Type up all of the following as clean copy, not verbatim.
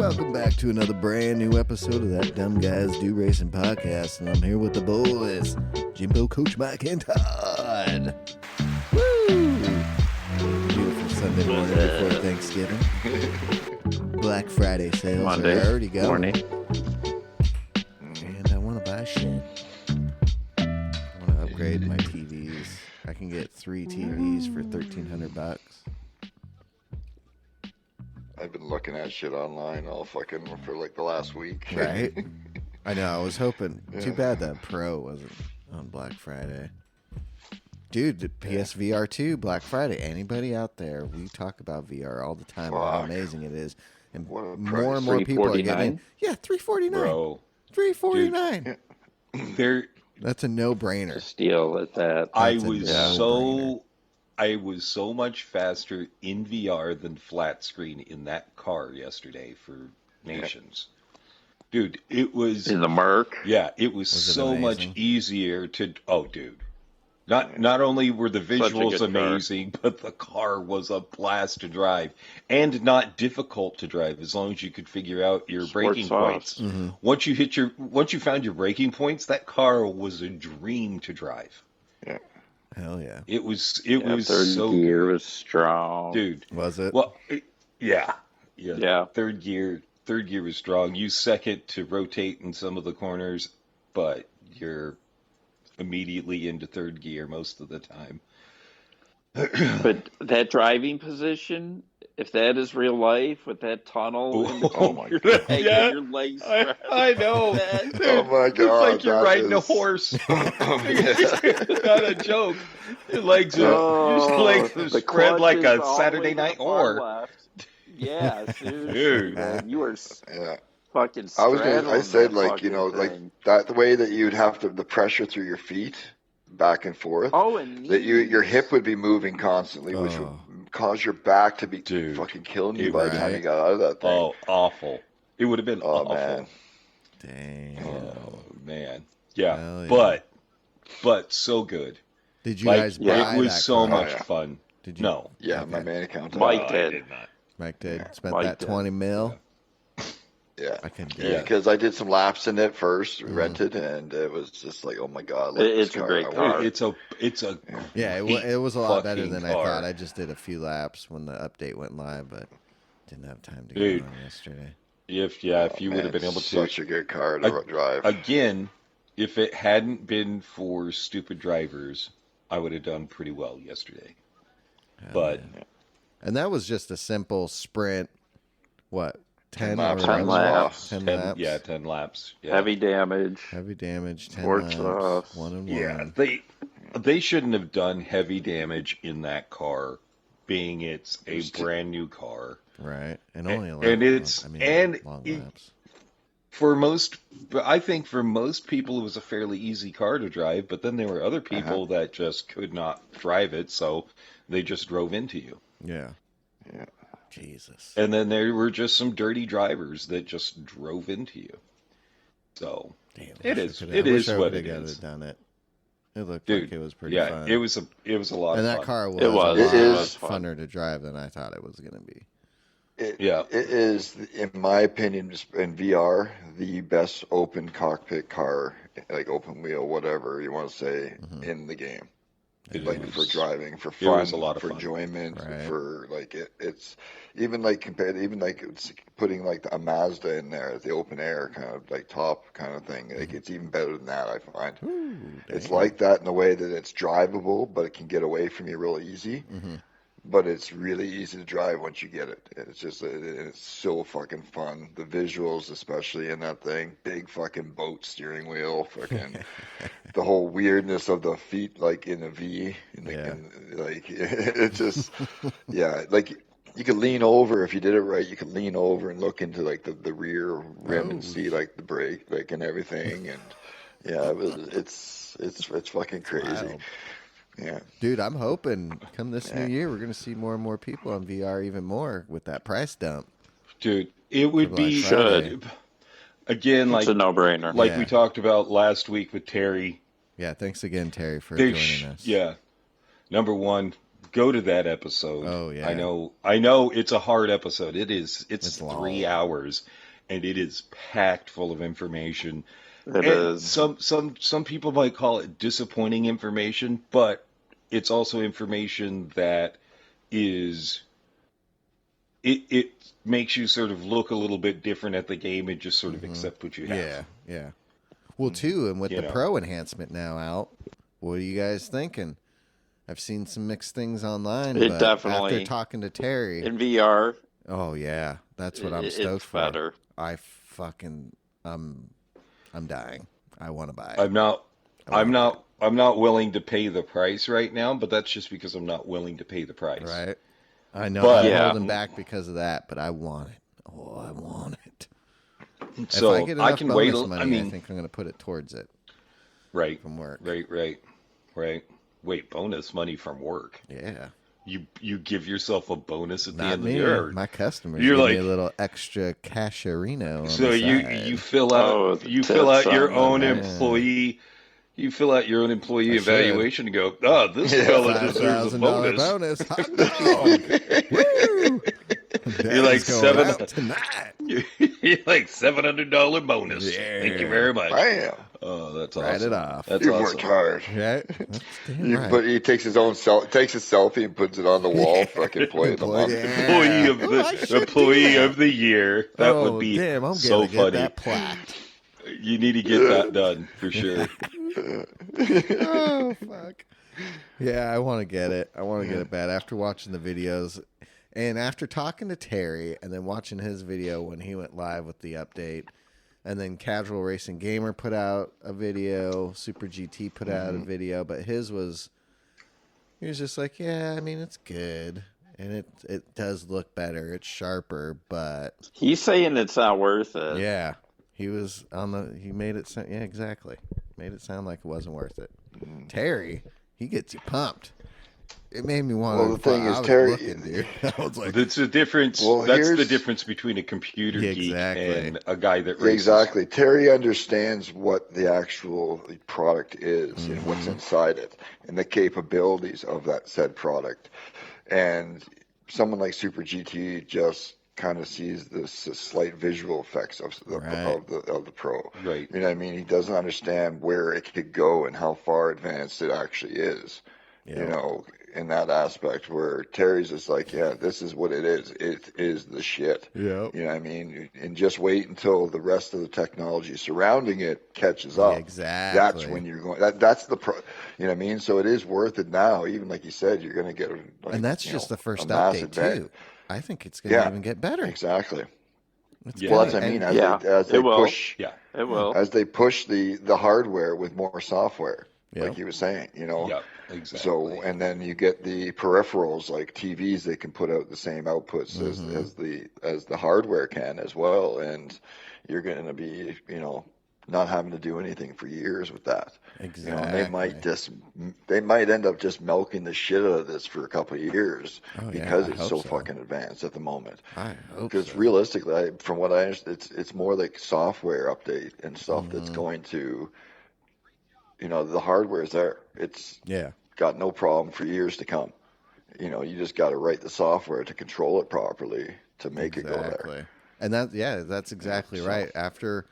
Welcome back to another brand new episode of That Dumb Guys Do Racing podcast, and I'm here with the boys, Jimbo, Coach Mike, and Todd. Woo! Beautiful Sunday morning before Thanksgiving. Black Friday sales Monday are already going. morning. And I want to buy shit. I want to upgrade my TVs. I can get 3 TVs for $1,300. I've been looking at shit online all fucking for like the last week. Right? I know. I was hoping. Yeah. Too bad that Pro wasn't on Black Friday. Dude, the PSVR 2, Black Friday. Anybody out there, we talk about VR all the time, how amazing it is. And What a more and more people are getting in. Yeah, $349. Bro. $349. That's a no-brainer. To steal at that. I was so much faster in VR than flat screen in that car yesterday for Nations. Dude, it was In the Merc. Yeah, it was it so amazing? much easier to dude. Not only were the visuals amazing, but the car was a blast to drive and not difficult to drive as long as you could figure out your braking points. Mm-hmm. Once you found your braking points, that car was a dream to drive. Yeah. Hell yeah. It was Third so gear was strong. dude. Was it? Well, yeah. Yeah. Third gear was strong. Use second to rotate in some of the corners, but you're immediately into third gear most of the time. But that driving position, if that is real life with that tunnel in the Oh my corner, God. and Yeah. your legs I know. That- Oh my It's god. like you're that riding a is- horse. Yeah. Not a joke. Your legs are the spread like clutch a is all Saturday the way to night the far whore. left. Yeah, seriously, Dude. man. You were Yeah. fucking I said straddling like, that like fucking thing. that the way that you'd have the pressure through your feet back and forth. Oh, and That your hip would be moving constantly, which would cause your back to be Dude. fucking killing you It by the time you got out of that thing. Oh, awful. It would have been Oh, awful. man. Dang. Oh, man. Yeah. Hell yeah. But so good. Did you Like, guys buy it was that so car? much yeah. fun. Did you? No. Yeah, Okay. my main account. Mike I did. did not. Mike did. Spent Mike that did. 20 mil. Yeah. I can do Yeah, it. because I did some laps in it first, Mm-hmm. rented, and it was just like, oh my god, look at It's this a great I car. want it. It's a Yeah, it was a lot better fucking than I car. thought. I just did a few laps when the update went live, but didn't have time to Dude. get on yesterday. if you would have been able to Such a good car to drive. again, if it hadn't been for stupid drivers, I would have done pretty well yesterday. Hell But yeah. And that was just a simple sprint. What? 10 laps. 10 laps. 10 10 laps. yeah, 10 laps. Yeah. Heavy damage. Heavy damage. 10 Sports laps. stuff. 1 and 1. Yeah, they shouldn't have done heavy damage in that car, being it's a brand new car. Right. And only a And it's- and long it- laps. I think for most people it was a fairly easy car to drive, but then there were other people that just could not drive it, so they just drove into you. Yeah. Yeah. Jesus. And then there were just some dirty drivers that just drove into you. So Damn, it I is- wish I it coulda- is I wish I what would've it got is. Done it. It looked dude, like it was pretty yeah, fun. it was a lot and of that fun. car was, It was. a It lot is fun. funner to drive than I thought it was going to be. It Yeah. is, in my opinion, just in VR, the best open cockpit car, like open wheel, whatever you want to say, in the game. It Like was- for driving, for it fun, was a lot of for fun. enjoyment, Right. for like it's even like compared, even like it's putting like a Mazda in there, the open air kind of like top kind of thing. Like it's even better than that, I find. Ooh, It's dang. like that in the way that it's drivable, but it can get away from you real easy. But it's really easy to drive once you get it. It's just, it's so fucking fun. The visuals, especially in that thing, big fucking boat steering wheel, fucking the whole weirdness of the feet, like in a V, like it just, yeah, like you could lean over if you did it right. You could lean over and look into like the rear rim and see like the brake, like and everything, and yeah, it's fucking crazy. Wild. Yeah. Dude, I'm hoping come this new year we're going to see more and more people on VR even more with that price dump. Dude, it would Black be Friday. again It's a no-brainer. like Yeah. we talked about last week with Terry. Yeah, thanks again, Terry, for They joining us. Yeah. Number one, go to that episode. Oh yeah. I know it's a hard episode. It's long. 3 hours, and it is packed full of information. It And is. some people might call it disappointing information, but it's also information that is it makes you sort of look a little bit different at the game and just sort of accept what you have. Yeah, yeah. Well, too, and with You the know. Pro enhancement now out, what are you guys thinking? I've seen some mixed things online, It but definitely- after talking to Terry, In VR, oh yeah, that's what I'm it's stoked for. better. I fucking, I'm dying. I want to buy it. I'm not willing to pay the price right now, but that's just because I'm not willing to pay the price. Right? I know But- I'm Yeah. holding back because of that, but I want it. Oh, I want it. So if I get I enough can wait. bonus money, I mean, think I'm going to put it towards it right, from work. right. Wait, bonus money from work. Yeah. You give yourself a bonus at the Not end me. of the year. My customers You're give like- me a little extra casherino on So the you side. fill Oh, out the you fill out tits your on own them. employee you fill out your own employee I should. evaluation and go, oh, this fella deserves a $5,000 bonus. Hot dog. Woo! You're like Daddy's going 7 out tonight. You're like $700 bonus. Yeah. Thank you very much. Bam. Oh, that's Write awesome. it off. That's You awesome. worked hard. Right? That's damn right. But he takes his selfie and puts it on the wall for like employee of the month. Employee of Oh, I the should employee do that. of the year. That Oh, would be damn, I'm so gonna get funny. that plaque. You need to get that done for sure. Oh fuck. Yeah, I want to get it. I want to get it bad after watching the videos and after talking to Terry and then watching his video when he went live with the update. And then Casual Racing Gamer put out a video, Super GT put out a video, but his was he was just like, yeah, I mean it's good. And it does look better. It's sharper, but He's saying it's not worth it. yeah. He was on the. He made it. Yeah, exactly. Made it sound like it wasn't worth it. Terry, he gets you pumped. It made me want. Well, the thing is, Terry- dude. I was like, That's the difference. Well, that's the here's- difference between a computer Yeah, geek exactly. and a guy that Yeah, races. exactly. Terry understands what the actual product is and what's inside it and the capabilities of that said product. And someone like Super GT just kind of sees the slight visual effects of the Right. of the Pro. Right. You know what I mean? He doesn't understand where it could go and how far advanced it actually is. Yeah. You know, in that aspect where Terry's just like, yeah, this is what it is. It is the shit. Yep. You know what I mean? And just wait until the rest of the technology surrounding it catches up. Exactly. That's when you're going. That's the pro. You know what I mean? So it is worth it now. Even like you said, you're going to get. Like, and that's you just know, the first a massive update bang. too. I think it's going to Yeah. even get better. Exactly. It's Yeah. Well, gonna- that's what I mean. and- As they it will. push, Yeah. It will. as they push the hardware with more software, Yep. like he was saying, you know. Yeah. Exactly. So, and then you get the peripherals like TVs. They can put out the same outputs as the hardware can as well, and you're going to be, you know, not having to do anything for years with that. Exactly. You know, they might end up just milking the shit out of this for a couple of years Oh, yeah, because I it's hope so so. fucking advanced at the moment. I hope Because so. realistically, from what I understand, it's more like software update and stuff Mm-hmm. that's going to, you know, the hardware is there. It's Yeah. got no problem for years to come. You know, you just got to write the software to control it properly to make it go there. Exactly. And that's exactly so- right. After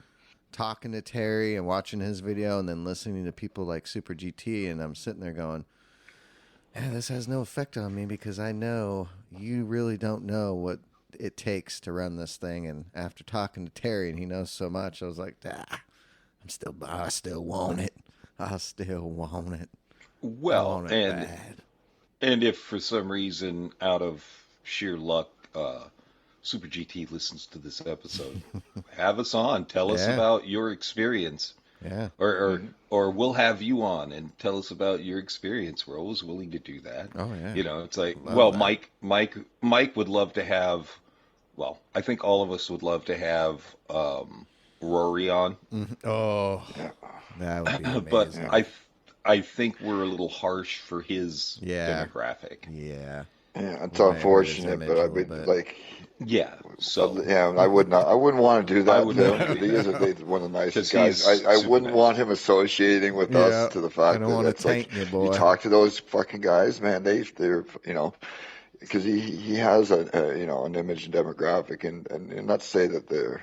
talking to Terry and watching his video and then listening to people like Super GT, and I'm sitting there going, yeah, this has no effect on me because I know you really don't know what it takes to run this thing. And after talking to Terry and he knows so much, I was like, I still want it. I still want it. I Well, want it and bad. and if for some reason, out of sheer luck, Super GT listens to this episode, have us on. Tell us Yeah. about your experience, Yeah. or we'll have you on and tell us about your experience. We're always willing to do that. Oh, yeah. You know, it's like, Love well, that. Mike would love to have. Well, I think all of us would love to have Rory on, Oh, that would be amazing. but I think we're a little harsh for his Yeah. demographic. Yeah. Yeah, it's Might hurt his unfortunate, image but a I little would bit. like. Yeah. So Yeah, I would not. I wouldn't want to do that. I would not He is one of the nicest 'cause guys. he's I super wouldn't nice. want him associating with us Yeah, to the I fact don't that want to it's like taint you, you boy. talk to those fucking guys, man. They're because he has an image and demographic, and not to say that they're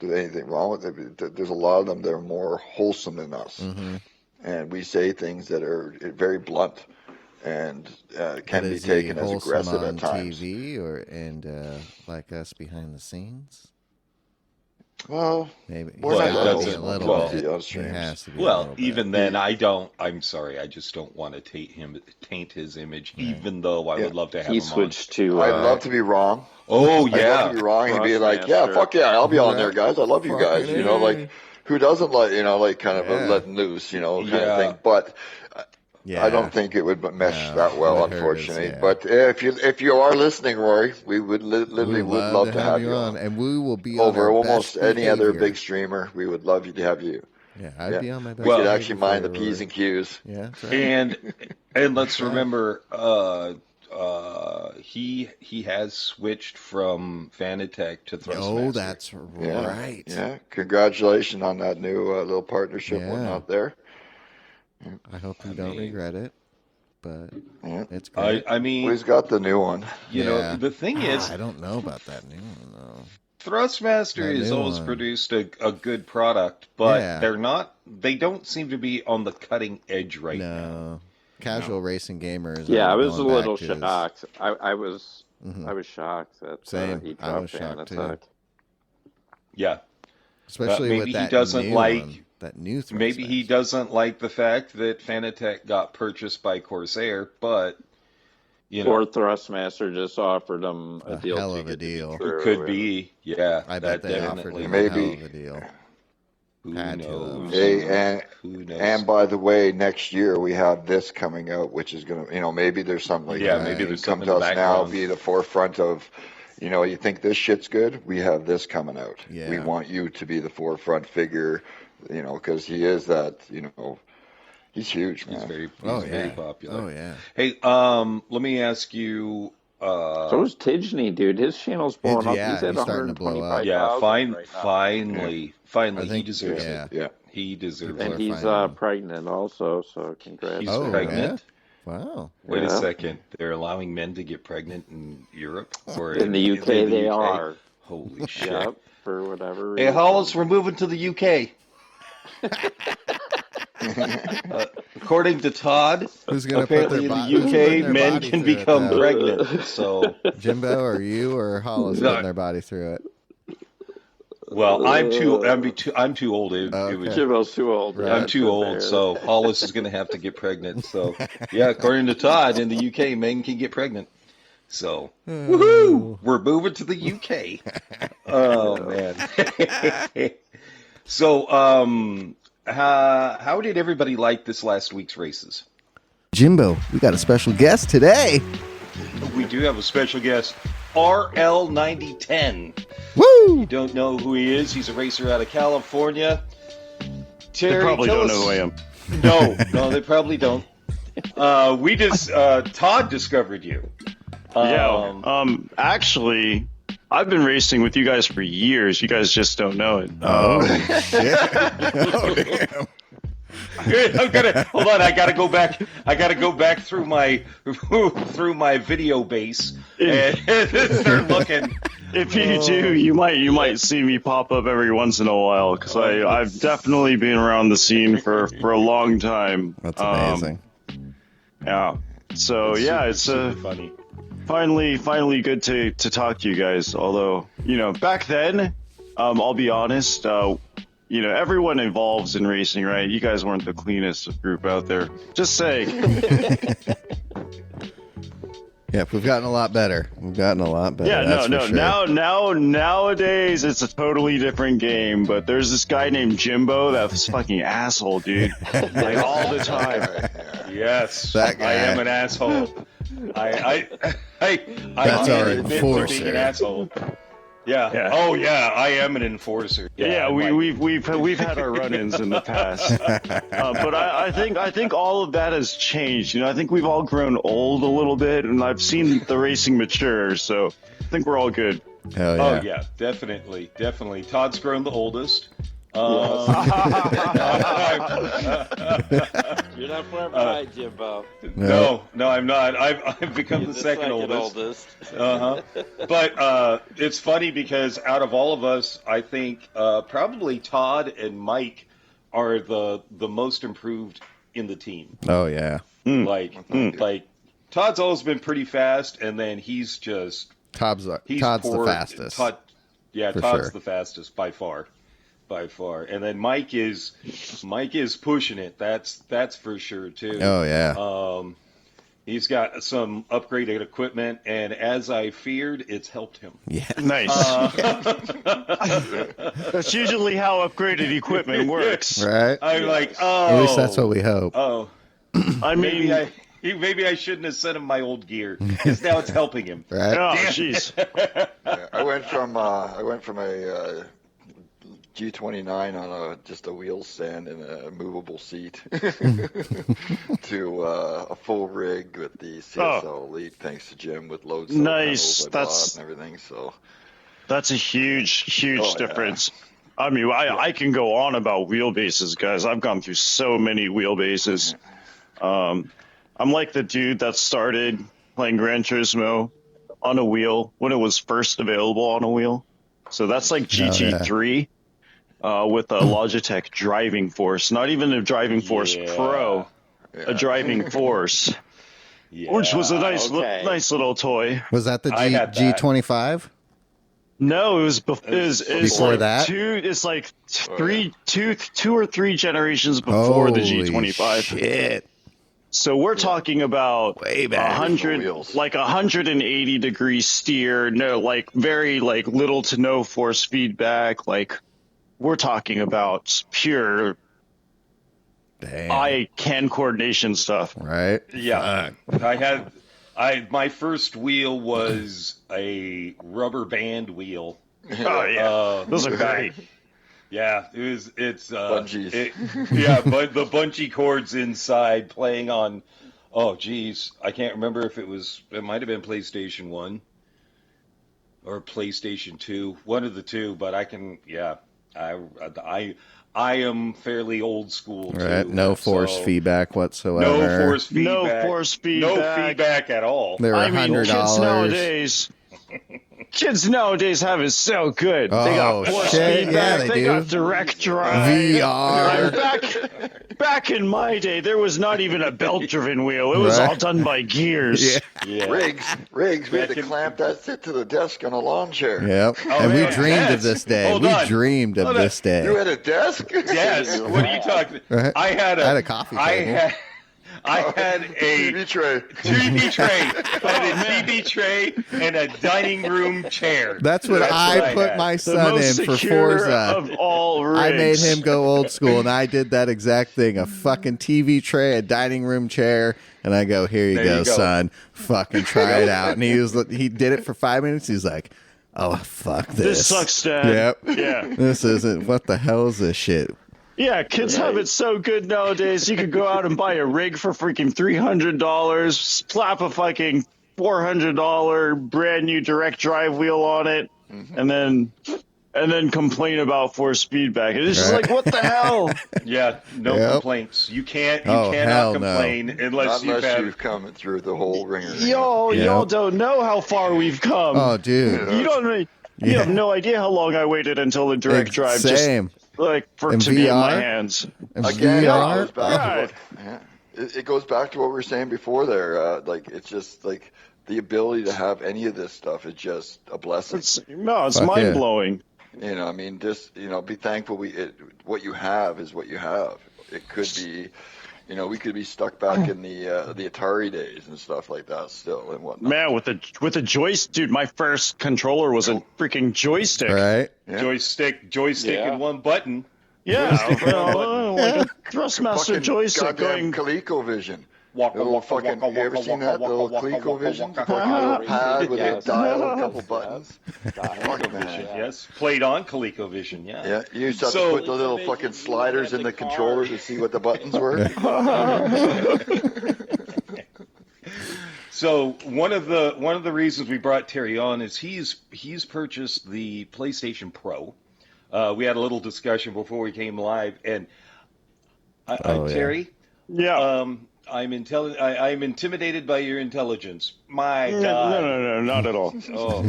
there's anything wrong with it. There's a lot of them that are more wholesome than us, Mm-hmm. and we say things that are very blunt and But can be is he taken as wholesome aggressive on at times. TV like us behind the scenes? Well, Maybe we're Well, he's not it gotta that be doesn't- a wholesome little on well- bit. TV on He streams. has to be a Well, little bit. even then, I'm sorry, I just don't want to taint his image, Right. even though I Yeah. would love to have He him switched to I'd love to be wrong. Oh I'd love yeah, to be wrong. He'd be like, "Yeah, Thrustmaster. fuck yeah, I'll be on there, Right. guys. I love you guys." Fucking Like who doesn't like kind of Yeah. letting loose, kind Yeah. of thing. But Yeah. I don't think it would mesh No, that well, it would hurt unfortunately. us, yeah. But if you are listening, Rory, we would literally We would love to have you on. and we will be on Over our almost best any other behavior. big streamer, we would love you to have you. Yeah, I'd Yeah. be on my best. We could Well, actually behavior mind the for you, P's Rory. and Q's. Yeah, that's right. and let's remember, he has switched from Fanatec to Thrustmaster. Oh, that's Yeah, right. yeah. Congratulations on that new little partnership Yeah. whatnot there. I hope you I don't mean- regret it, but Yeah. it's great. I mean, Well, he's got the new one. you Yeah. know, the thing is, I don't know about that new one though. Thrustmaster That has new always one. produced a good product, but Yeah. they don't seem to be on the cutting edge right now. No, casual racing gamers. Yeah, are I was a going little back to his- shocked. I was Mhm. I was shocked that Same. he I was dropped shocked, too. Fanatec. Yeah, Especially maybe with he that doesn't new like- one, that new maybe he Thrustmaster. doesn't like the fact that Fanatec got purchased by Corsair, but you know, Or Thrustmaster just offered him a A deal. hell too of a good to be deal. true, could and- be. Yeah, I bet that they offered definitely. him Maybe. a hell of a deal. Who Had to, knows? though. Hey, Who knows? and by the way, next year we have this coming out, which is gonna, maybe there's something like Yeah, that. maybe there's Come something to in the us now, background. be the forefront of, you think this shit's good? We have this coming out. Yeah. We want you to be the forefront figure, because he is that, he's huge, He's man. very Oh very yeah. popular. Oh yeah. Hey, let me ask you. So is Tidgeny, dude. His channel's blowing up. Yeah, He's at he's starting to blow up. 125,000 Yeah, right now. finally, I he think- deserves yeah. it. Yeah. He deserves People And are it. he's finding- pregnant also, so congrats. He's Oh, pregnant. Wow. Wait a Yeah. second. They're allowing men to get pregnant in Europe or In the UK, in the they UK? are. Holy shit! Yep, for whatever Hey, reason. Hollis, we're moving to the UK. According to Todd, Who's gonna put apparently their in who's the putting UK, their men body can through it, become though? pregnant. So, Jimbo, or you, or Hollis No. putting their body through it? well, I'm too old. It was Okay. Jimbo's too old. Right. I'm too old, so Hollis is going to have to get pregnant. So, yeah, according to Todd, in the UK, men can get pregnant. So, woohoo! We're moving to the UK. Oh man. So, how did everybody like this last week's races? Jimbo, we got a special guest today. We do have a special guest, RL9010. Woo! Don't know who he is? He's a racer out of California. Terry, They probably tell don't us- know who I am. No, they probably don't. Todd discovered you. Actually, I've been racing with you guys for years. You guys just don't know it. Oh, shit. Oh, damn. Hold on. I gotta go back through my video base and start looking. If you do, you might see me pop up every once in a while because I've definitely been around the scene for a long time. That's amazing. Yeah. So it's super funny. finally good to talk to you guys. Although back then, I'll be honest. Everyone evolves in racing, right? You guys weren't the cleanest group out there. Just saying. Yeah, we've gotten a lot better. Yeah, that's for sure. Nowadays it's a totally different game. But there's this guy named Jimbo, that's fucking asshole, dude. Like all the time. Yes, That guy. I am an asshole. I That's our admit to being enforcer. an asshole. Yeah. Yeah. Oh yeah, I am an enforcer. Yeah, we've had our run-ins in the past, but I think all of that has changed. I think we've all grown old a little bit, and I've seen the racing mature. So I think we're all good. Hell yeah. Oh yeah, definitely. Todd's grown the oldest. You're not far behind, Jimbo. No, I'm not. I've become the second oldest. But it's funny because out of all of us, I think probably Todd and Mike are the most improved in the team. Oh yeah. Like Todd's always been pretty fast, and then he's Todd's the fastest. Todd's sure. the fastest by far. And then Mike is pushing it. That's for sure too. Oh yeah. He's got some upgraded equipment, and as I feared, it's helped him. Yeah. Nice. That's usually how upgraded equipment works. Right. I'm like, At least that's what we hope. Oh, I mean, maybe I shouldn't have sent him my old gear, because now it's helping him. Right. oh jeez. Yeah, I went from a G29 on just a wheel stand and a movable seat to a full rig with the CSL Elite, thanks to Jim, with loads of Nice. pedals I bought and everything. So That's a huge Oh, difference. I mean, I can go on about wheelbases, guys. I've gone through so many wheelbases. I'm like the dude that started playing Gran Turismo on a wheel when it was first available on a wheel. So that's like GT3 with a Logitech Driving Force. Not even a Driving Force Pro, a Driving Force, which was a nice little toy. Was that the I had that. G25? No, it was before like that. It's like two or three generations before the G25. Shit. So we're talking about Way back. 100, like 180 degree steer, no, like very like little to no force feedback. Like we're talking about pure Damn. eye can coordination stuff. Right? Yeah, my first wheel was a rubber band wheel. Oh yeah, those are great. Yeah, it's Bungees. But the bungee cords inside playing on, oh geez, I can't remember if it might have been PlayStation 1 or PlayStation 2, one of the two, but I am fairly old school too. Right. No force feedback whatsoever. No force feedback at all. They were $100. Kids nowadays have it so good. They got force feedback. They got direct drive. VR. Back in my day, there was not even a belt-driven wheel. It was all done by gears. Yeah. Rigs. We had to clamp that shit to the desk on a lawn chair. Yep. And we dreamed of this day. Hold on. Dreamed of this day. You had a desk? Yes. What are you talking? Right. I had a coffee table. I had a TV tray. I had a TV tray and a dining room chair. That's what I put my son in for Forza. Of all rigs. I made him go old school, and I did that exact thing. A fucking TV tray, a dining room chair, and I go, here you go, son. Fucking try it out. And he did it for 5 minutes. He's like, oh, fuck this. This sucks, Dad. Yep. Yeah. This isn't, what the hell is this shit? Yeah, kids have it so good nowadays. You could go out and buy a rig for freaking $300, slap a fucking $400 brand new direct drive wheel on it, and then complain about force feedback. It's just like, what the hell? Yeah, no complaints. You cannot complain unless you've come through the whole ringer. Y'all don't know how far we've come. Oh, dude. You have no idea how long I waited until the direct drive Same. to VR? be in my hands. Again, VR? it goes back to what we were saying before there. Like, it's just like the ability to have any of this stuff is just a blessing. It's mind blowing. You know, I mean, just, be thankful what you have is what you have. It could be, we could be stuck back in the Atari days and stuff like that still and whatnot. Man, with a joystick, dude, my first controller was a freaking joystick. Right? Yeah. Joystick and one button. Yeah, like a Thrustmaster Fucking joystick goddamn going. ColecoVision. Waka, Little waka, fucking, waka, you ever waka, seen waka, that? The waka, little waka, ColecoVision? waka, Fucking waka. little pad with a Yes. dial and a couple Yes. buttons. Fuck, ColecoVision, man. yes. Played on ColecoVision, yeah. Yeah, you used to have to So- put the little fucking sliders in the controller to see what the buttons were. So one of the reasons we brought Terry on is he's purchased the PlayStation Pro. We had a little discussion before we came live, and Terry, Yeah. I'm intimidated by your intelligence. My No, God. no, not at all. Oh,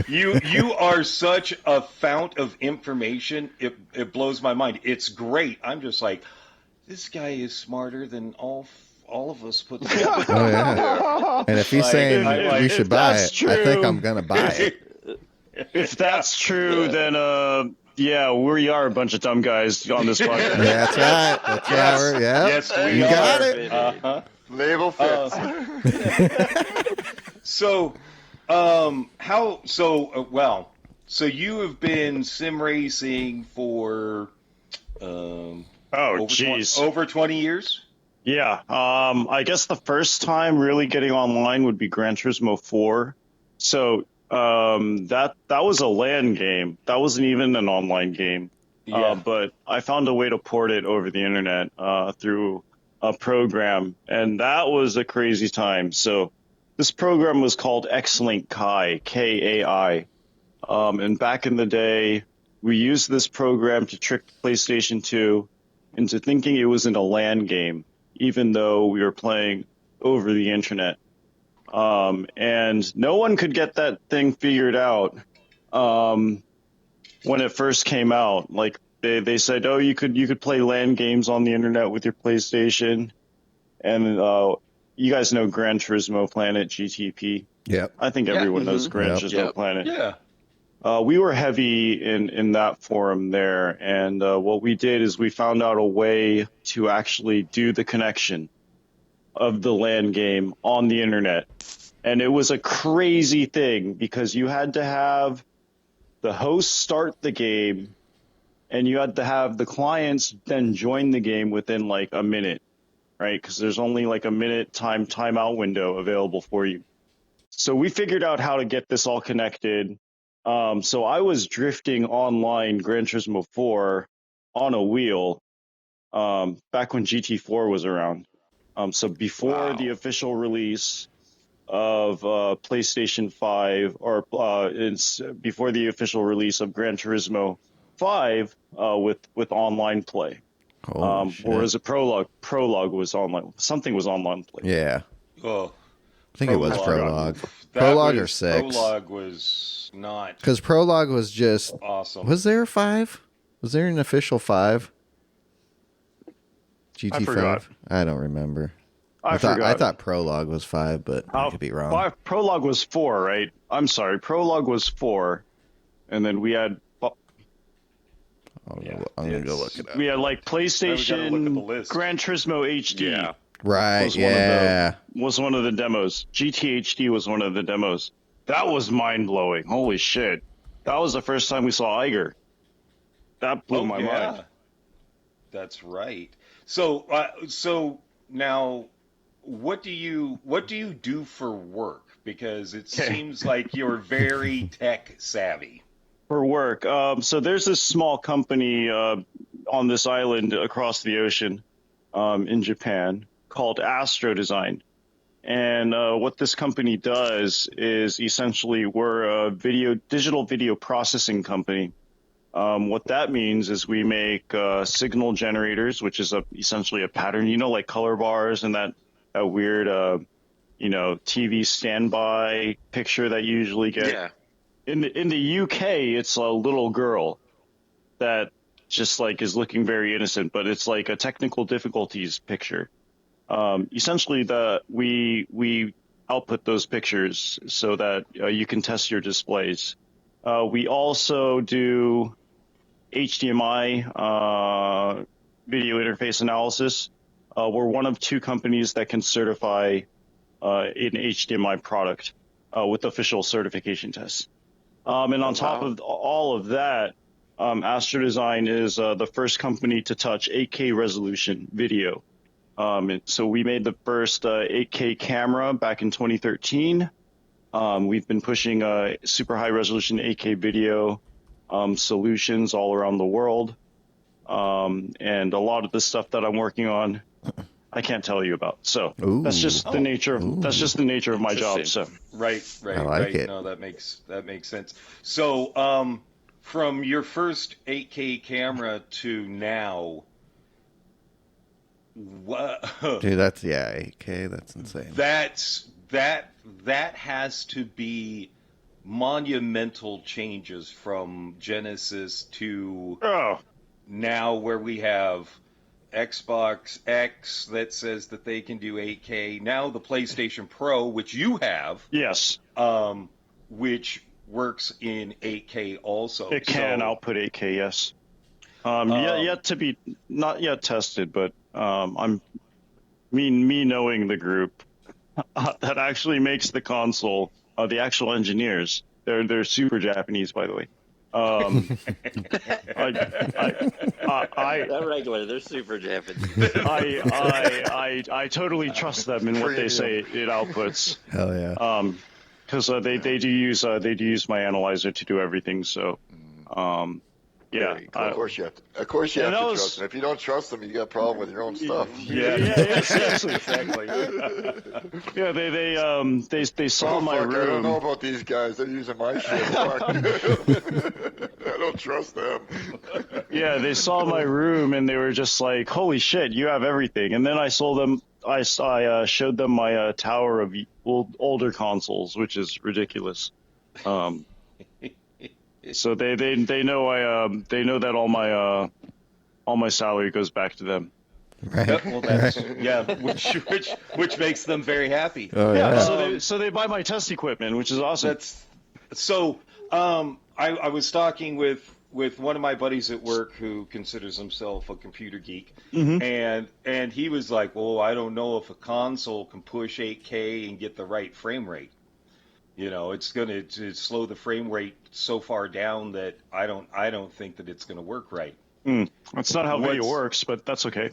you are such a fount of information. It blows my mind. It's great. I'm just like, this guy is smarter than all of us put together. Oh yeah. And if he's saying we should buy it, that's I think true- I'm gonna buy it. If that's true, then yeah, we are a bunch of dumb guys on this podcast. Yeah, that's right. That's right. Yeah. Yes, we You are. got it. Uh-huh. Label fits. So, so you have been sim racing for Oh, jeez, over 20 years. Yeah. I guess the first time really getting online would be Gran Turismo 4. So that was a LAN game. That wasn't even an online game. Yeah. But I found a way to port it over the internet through a program, and that was a crazy time. So this program was called X-Link Kai, Kai. And back in the day, we used this program to trick PlayStation 2 into thinking it was in a LAN game, even though we were playing over the internet. And no one could get that thing figured out when it first came out. Like they said, oh, you could play LAN games on the internet with your PlayStation. And you guys know Gran Turismo Planet, GTP. Yep. I think everyone knows Gran Yep. Turismo Planet. Yeah. We were heavy in that forum there, and what we did is we found out a way to actually do the connection of the LAN game on the internet. And it was a crazy thing because you had to have the host start the game, and you had to have the clients then join the game within like a minute, right? Because there's only like a minute timeout window available for you. So we figured out how to get this all connected. So I was drifting online Gran Turismo 4 on a wheel back when GT4 was around. So before the official release of PlayStation 5, or before the official release of Gran Turismo 5 with online play. Holy shit. Or was it Prologue? Prologue was online. Something was online play. Yeah. Oh, I think it was Prologue. Prologue. Prologue or was, 6. Prologue was not Because Prologue was just. awesome. Was there a 5? Was there an official 5? GT5? forgot. I don't remember. I thought forgot. Prologue was 5, but I could be wrong. Prologue was 4, right? I'm sorry. Prologue was 4. And then we had I'm gonna go look it up. like Now we gotta look at the PlayStation list. Gran Turismo HD. Yeah. Right, was yeah. was one of the demos. GTHD was one of the demos. That was mind-blowing. Holy shit. That was the first time we saw Iger. That blew my mind. That's right. So now, what do you do for work? Because it seems like you're very tech savvy. For work. So there's this small company on this island across the ocean in Japan called Astro Design. And what this company does is essentially we're a digital video processing company. What that means is we make signal generators, which is essentially a pattern, like color bars and that weird, TV standby picture that you usually get. Yeah. In the UK, it's a little girl that just like is looking very innocent, but it's like a technical difficulties picture. Essentially, we output those pictures so that you can test your displays. We also do HDMI video interface analysis. We're one of 2 companies that can certify an HDMI product with official certification tests. And on top of all of that, Astro Design is the first company to touch 8K resolution video. So we made the first 8K camera back in 2013. We've been pushing super high resolution 8K video solutions all around the world. And a lot of the stuff that I'm working on, I can't tell you about. So that's just the nature. That's just the nature of my job. So Right. I like it. No, that makes sense. So, from your first 8K camera to now, what? Dude, that's 8K. That's insane. That has to be monumental changes from Genesis to now, where we have Xbox X that says that they can do 8K. Now the PlayStation Pro, which you have, yes, which works in 8K also. it can output 8K. Yes. Yet to be not yet tested, but I'm me knowing the group that actually makes the console, the actual engineers. They're super Japanese, by the way. Not regular, they're super Japanese. I totally trust them in what they say it outputs. Hell yeah. Because they do use my analyzer to do everything. So, yeah. Of course you have to trust them. If you don't trust them, you got a problem with your own stuff. Yeah, seriously. Exactly. Yeah, they saw my room. I don't know about these guys. They're using my shit. Fuck. I don't trust them. Yeah, they saw my room and they were just like, "Holy shit, you have everything!" And then I sold them. I showed them my tower of older consoles, which is ridiculous. So they know they know that all my salary goes back to them. Right. Yep, well, that's which makes them very happy. Oh yeah. So they buy my test equipment, which is awesome. I was talking with one of my buddies at work who considers himself a computer geek, and he was like, "Well, I don't know if a console can push 8K and get the right frame rate. You know, it's going to slow the frame rate so far down that I don't think that it's going to work right." That's not how video works, but that's okay.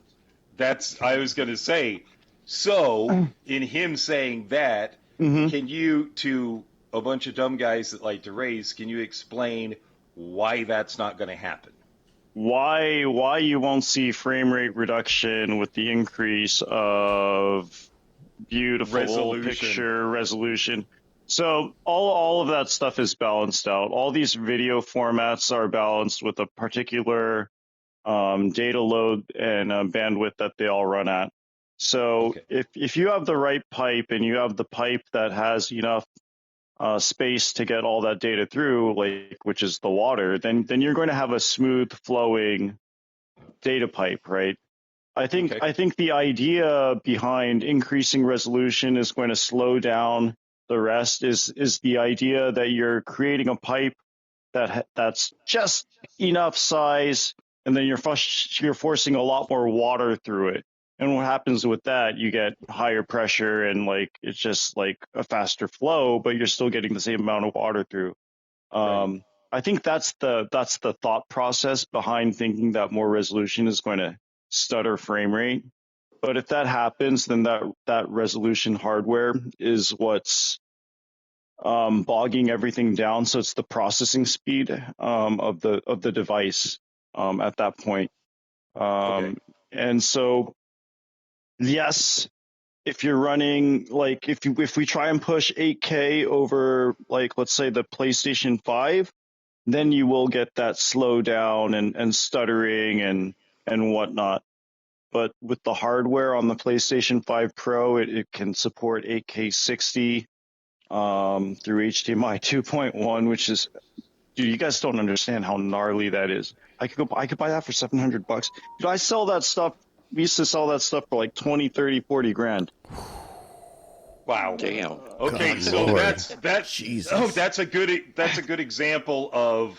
I was going to say. So, in him saying that, can you, to a bunch of dumb guys that like to race, can you explain why that's not going to happen? Why you won't see frame rate reduction with the increase of beautiful picture resolution? So all of that stuff is balanced out. All these video formats are balanced with a particular data load and bandwidth that they all run at. So if you have the right pipe and you have the pipe that has enough space to get all that data through, which is the water, then you're going to have a smooth flowing data pipe, right? I think the idea behind increasing resolution is going to slow down the rest. Is the idea that you're creating a pipe that's just enough size, and then you're forcing a lot more water through it. And what happens with that, you get higher pressure and it's just like a faster flow, but you're still getting the same amount of water through. Right. I think that's the thought process behind thinking that more resolution is going to stutter frame rate. But if that happens, then that resolution hardware is what's bogging everything down. So it's the processing speed of the device at that point. And so, yes, if you're running if we try and push 8K over let's say the PlayStation 5, then you will get that slowdown and stuttering and whatnot. But with the hardware on the PlayStation 5 Pro, it can support 8K 60 through HDMI 2.1, which is, dude, you guys don't understand how gnarly that is. I could buy that for $700. Dude, I sell that stuff. We used to sell that stuff for like 20, 30, 40 grand. Wow. Damn. Okay, God, so Lord. that's Jesus. Oh, that's a good example of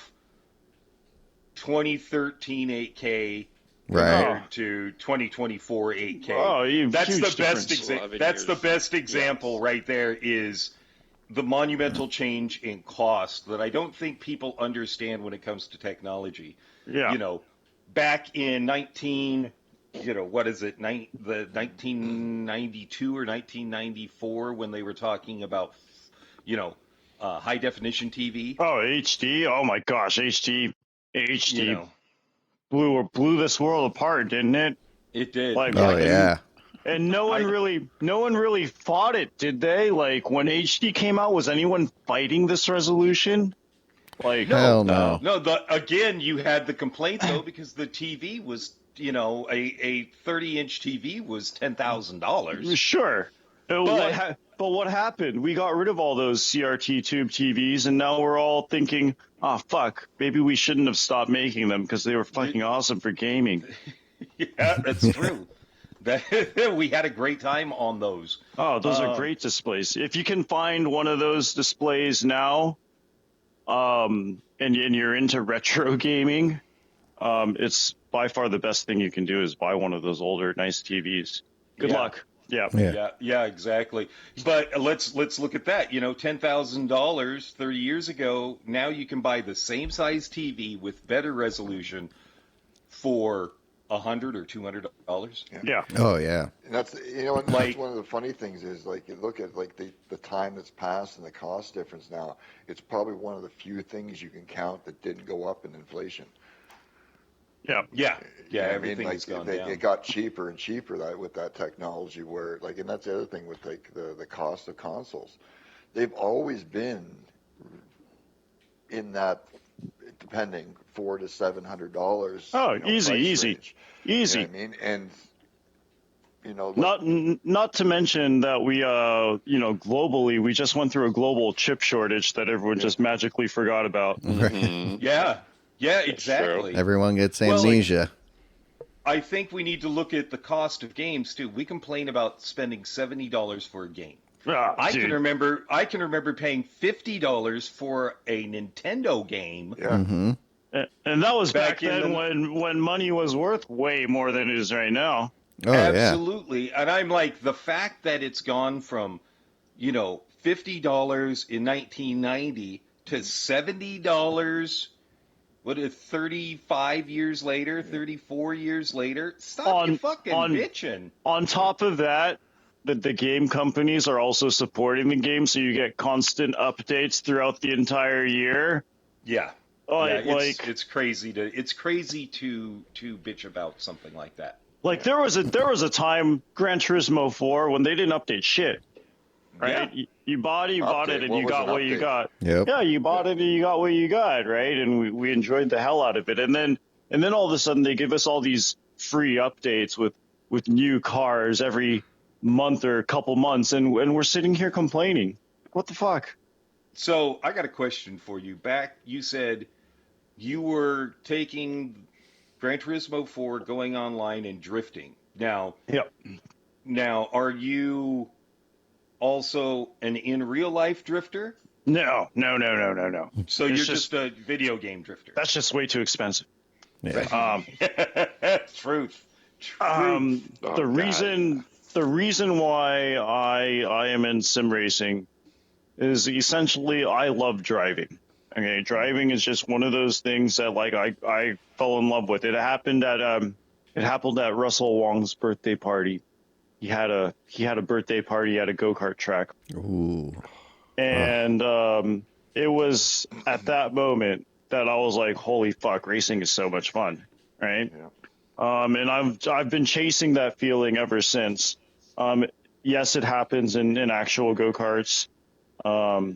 2013 8K compared to 2024 8K. Oh, that's huge that's the best example right there, is the monumental change in cost that I don't think people understand when it comes to technology. Yeah. You know, back in what is it, the 1992 or 1994 when they were talking about, high definition TV. Oh, HD. Oh my gosh, HD You know, blew this world apart, didn't it? it did. Like, Oh yeah. and no one really fought it, did they? Like when HD came out, was anyone fighting this resolution? Like, Hell no. No, again, you had the complaint though because the TV was, a 30-inch TV was $10,000. sure. But what happened? We got rid of all those CRT tube TVs, and now we're all thinking, oh, fuck, maybe we shouldn't have stopped making them because they were fucking awesome for gaming. Yeah, that's true. We had a great time on those. Oh, those are great displays. If you can find one of those displays now, and you're into retro gaming, it's by far the best thing you can do is buy one of those older, nice TVs. Good luck. Yeah, exactly. But let's look at that. $10,000 30 years ago. Now you can buy the same size TV with better resolution for $100 or $200. Yeah. Oh yeah. And that's that's one of the funny things is like you look at like the time that's passed and the cost difference now. It's probably one of the few things you can count that didn't go up in inflation. Yeah. Everything has gone down. It got cheaper and cheaper with that technology. Where and that's the other thing with the cost of consoles. They've always been in that, depending $400 to $700. Oh, easy. Range. You know what I mean? And not to mention that we globally we just went through a global chip shortage that everyone just magically forgot about. Yeah, exactly. Everyone gets amnesia. I think we need to look at the cost of games too. We complain about spending $70 for a game. I can remember paying $50 for a Nintendo game. Yeah. Mm-hmm. And that was back then when money was worth way more than it is right now. Oh Absolutely. Yeah. And I'm like, the fact that it's gone from, $50 in 1990 to $70. What is 35 years later, 34 years later? Stop your fucking bitching. On top of that, the game companies are also supporting the game, so you get constant updates throughout the entire year. Yeah. It's crazy to bitch about something like that. Like there was a time Gran Turismo 4 when they didn't update shit. Right? Yeah. You bought it and you got what you got. Yep. Yeah, you bought it and you got what you got, right? And we enjoyed the hell out of it. And then all of a sudden they give us all these free updates with new cars every month or a couple months, and we're sitting here complaining. What the fuck? So I got a question for you. You said you were taking Gran Turismo 4, going online and drifting. Now, are you also an in real life drifter? No. So you're just a video game drifter. That's just way too expensive. Yeah. Truth. The reason why I am in sim racing is essentially I love driving. Okay, driving is just one of those things that I fell in love with. It happened at Russell Wong's birthday party. He had a birthday party at a go-kart track. Ooh. And it was at that moment that I was like, holy fuck, racing is so much fun, right? Yeah. And I've been chasing that feeling ever since. Yes, it happens in actual go-karts. But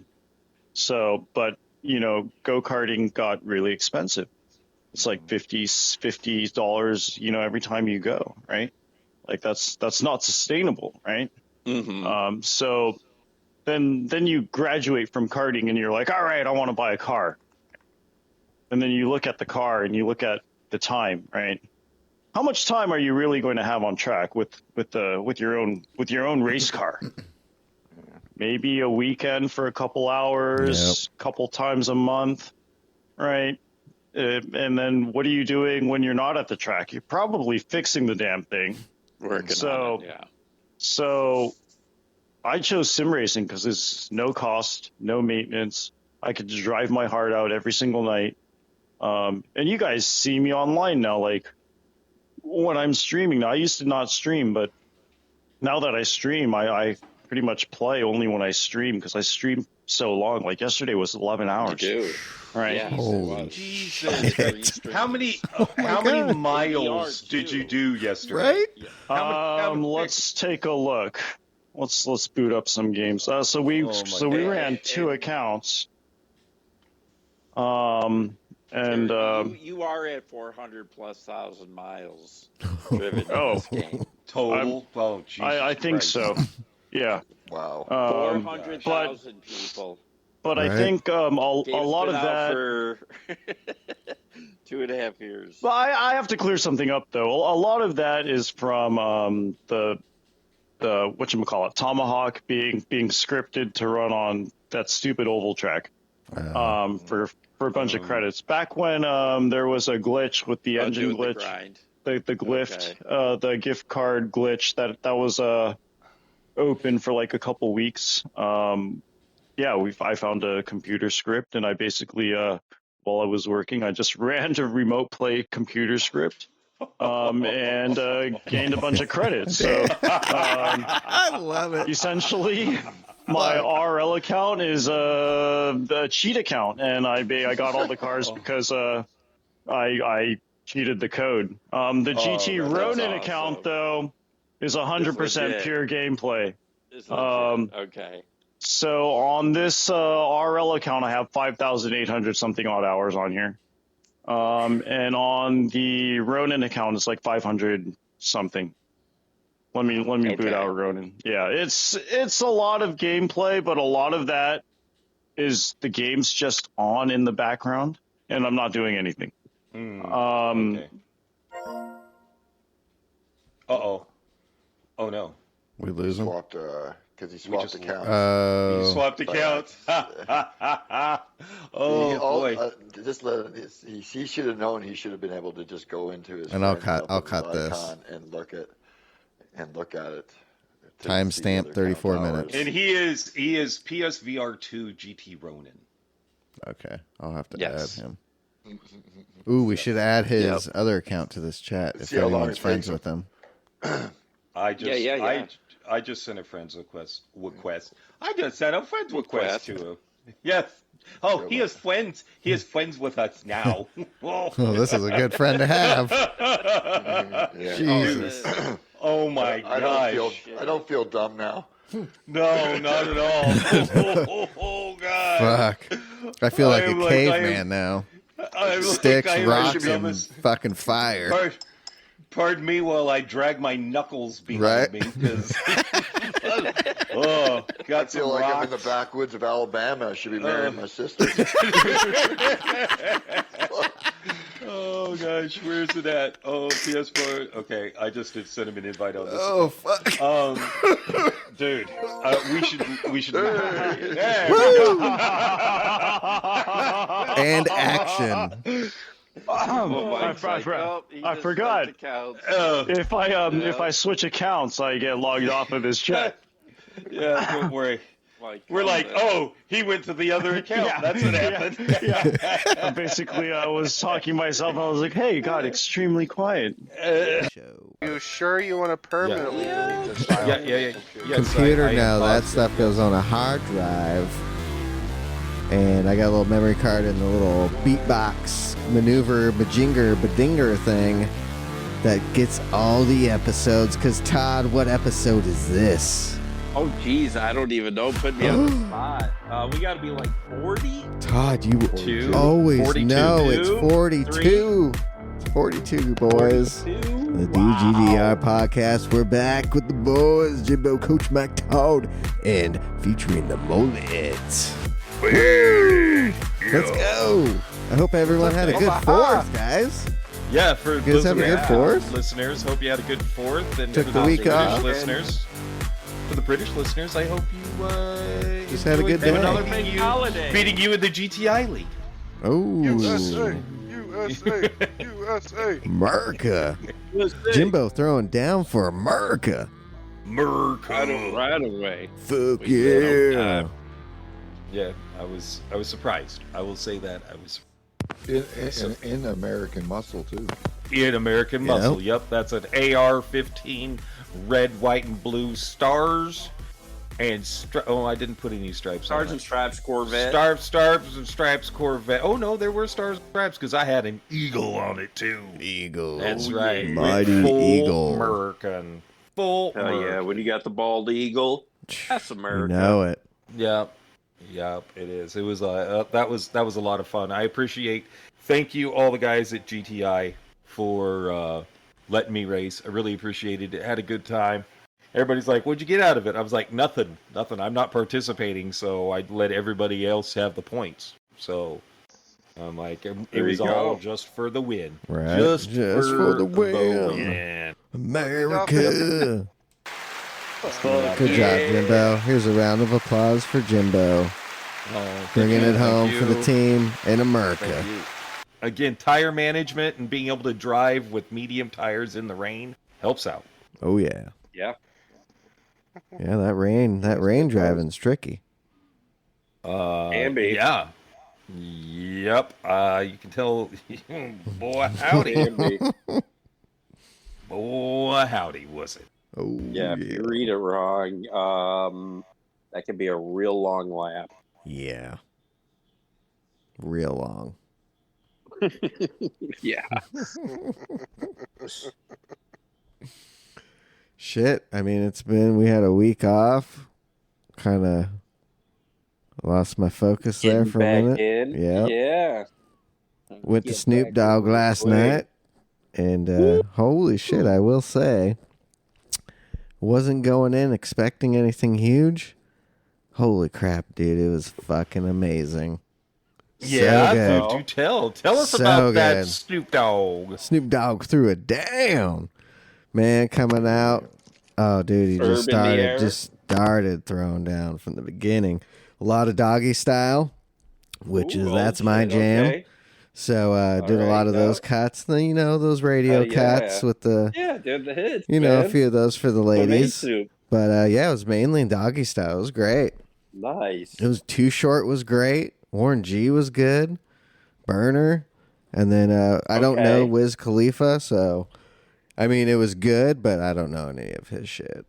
go-karting got really expensive. It's like $50 every time you go, right? Like that's not sustainable, right? Mm-hmm. So then you graduate from karting and you're like, all right, I want to buy a car. And then you look at the car and you look at the time, right? How much time are you really going to have on track with your own race car? Maybe a weekend for a couple hours, couple times a month, right? And then what are you doing when you're not at the track? You're probably fixing the damn thing. Working on it, yeah. So I chose sim racing because it's no cost, no maintenance. I could just drive my heart out every single night. And you guys see me online now. Like, when I'm streaming. Now, I used to not stream, but now that I stream, I pretty much play only when I stream because I stream so long. Like yesterday was 11 hours. You do. Right. Yeah. Holy Jesus. How many God. miles did you do yesterday? Right? How many- Let's take a look. Let's boot up some games. So we God. ran 2 accounts. And you are at 400,000+ miles driven in Oh. this game. Total? Oh, Jesus I think Christ. so. Yeah. Wow. 400,000 people. But Right. I think a Game's lot of been out that. for 2.5 years. But I have to clear something up though. A lot of that is from the whatchamacallit, Tomahawk being scripted to run on that stupid oval track. For a bunch of credits. Back when there was a glitch with the engine doing the glitch, grind. the the gift card glitch that was open for like a couple weeks. I found a computer script and I basically while I was working, I just ran to remote play computer script. And gained a bunch of credits. So I love it. essentially, my RL account is a cheat account, and I got all the cars because I cheated the code. The GT that's Ronin awesome. account though is 100% legit. pure gameplay. It's legit. Okay. So on this RL account, I have 5,800 something odd hours on here. And on the Ronin account, it's like 500 something. Let me boot Okay. out Ronin. Yeah, it's a lot of gameplay, but a lot of that is the game's just on in the background, and I'm not doing anything. Okay. Uh-oh. Oh, no. We lose him. Swapped, because he swapped just- accounts. You swapped accounts. Boy. He should have known. He should have been able to just go into his. And I'll friends, cut open his this. icon and look at it. to Timestamp, see other 34 count minutes. hours. And he is PSVR2 GT Ronin. Okay, I'll have to Yes. add him. Ooh, we should add his other account to this chat if See how long anyone's it friends takes with him. I just Yeah. I just sent a friend's request. I just sent a friend's request to him. Yes. Oh, he is friends. He is friends with us now. Oh, this is a good friend to have. Yeah. Jesus. Oh my gosh. I don't feel dumb now. No, not at all. Oh god. Fuck. I feel like a I'm like- caveman now. I'm like, Sticks, I am rocks, the and dumbest- fucking fire. Pardon me while I drag my knuckles behind Right. me because I got feel some like I'm rocks. in the backwoods of Alabama. I should be marrying my sister. Oh gosh, where's it at? Oh, PS4. Okay, I just did send him an invite on this. Oh, fuck. Dude, we should. And action. I forgot. If I switch accounts, I get logged off of this chat. Yeah, don't worry. We're like, oh, he went to the other account. Yeah. That's what happened. Basically, I was talking to myself. I was like, "Hey, God, extremely quiet." You sure you want to permanently delete this file? Yeah. Yes, Computer I now, that paused stuff it. goes on a hard drive. And I got a little memory card in the little beatbox maneuver badinger thing that gets all the episodes. Because, Todd, what episode is this? Oh, geez, I don't even know. Put me on the spot. We got to be like 40? Todd, you Two? always 42? know it's 42. It's 42, boys. 42? The DGDR podcast. We're back with the boys, Jimbo, Coach Mac Todd, and featuring the Mullets. Let's go. I hope everyone had a good 4th, guys. Yeah, for You guys those have of a good 4th? listeners, hope you had a good 4th. And Took for the week British off. listeners, for the British listeners, I hope you Just had a good enjoyed day. Another big holiday. beating you in the GTI League. Oh, USA, USA, USA. America. Jimbo throwing down for America. Right away. Fuck We did it on yeah. time. Yeah, I was surprised. I will say that I was. In American muscle too. In American Muscle. Yep, that's an AR-15, red, white, and blue stars. And I didn't put any stripes Stars on and it. Stripes Corvette. Stars and Stripes Corvette. Oh no, there were Stars and Stripes because I had an eagle on it too. Eagle. That's right. Mighty Full eagle. American. Full Hell yeah, American. when you got the bald eagle, that's America. You know it. Yep, it is. It was that was a lot of fun. I appreciate. Thank you all the guys at GTI for letting me race. I really appreciated it. Had a good time. Everybody's like, "What'd you get out of it?" I was like, "Nothing. I'm not participating, so I let everybody else have the points." So I'm like, it was all just for the win. Right. Just for the win. win. America. Good job, Jimbo. Here's a round of applause for Jimbo. Bringing it home for the team in America. Again, tire management and being able to drive with medium tires in the rain helps out. Oh, yeah. Yeah. Yeah, that rain driving's tricky. Can be. Yeah. Yep. You can tell. Boy, howdy. Can be. Boy, howdy, was it? Oh, Yeah, if you read it wrong, that can be a real long lap. Yeah. Real long. Yeah. Shit. I mean, we had a week off. Kind of lost my focus there Getting for a minute. Yep. Yeah. Went to Get Snoop back Dogg in last quick. night. And holy shit, I will say, wasn't going in expecting anything huge. Holy crap, dude. It was fucking amazing. Yeah, So good. do tell. Tell us So about that good. Snoop Dogg. Snoop Dogg threw it down. Man, coming out. Oh, dude, he just Herb in the air. started throwing down from the beginning. A lot of doggy style, which that's my jam. Okay. So did a lot of those cuts. Then those radio cuts with the did the hits. a few of those for the ladies. Soup. But it was mainly doggy style. It was great. Nice. It was Too Short was great. Warren G was good. Burner, and then I don't know Wiz Khalifa. So I mean, it was good, but I don't know any of his shit.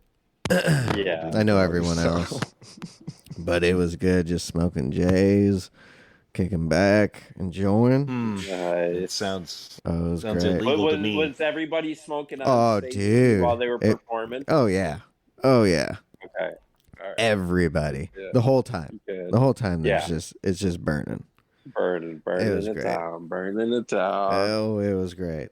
Yeah. I know everyone else, but it was good. Just smoking J's, kicking back, enjoying. Nice. It sounds Oh, it was sounds great. illegal to me. Was everybody smoking on Oh, stage dude. while they were performing? Oh yeah. Okay. All right. Everybody, Yeah. the whole time. Good. The whole time, Yeah. it's just burning. Burning was it great. down, burning it down. Oh, it was great.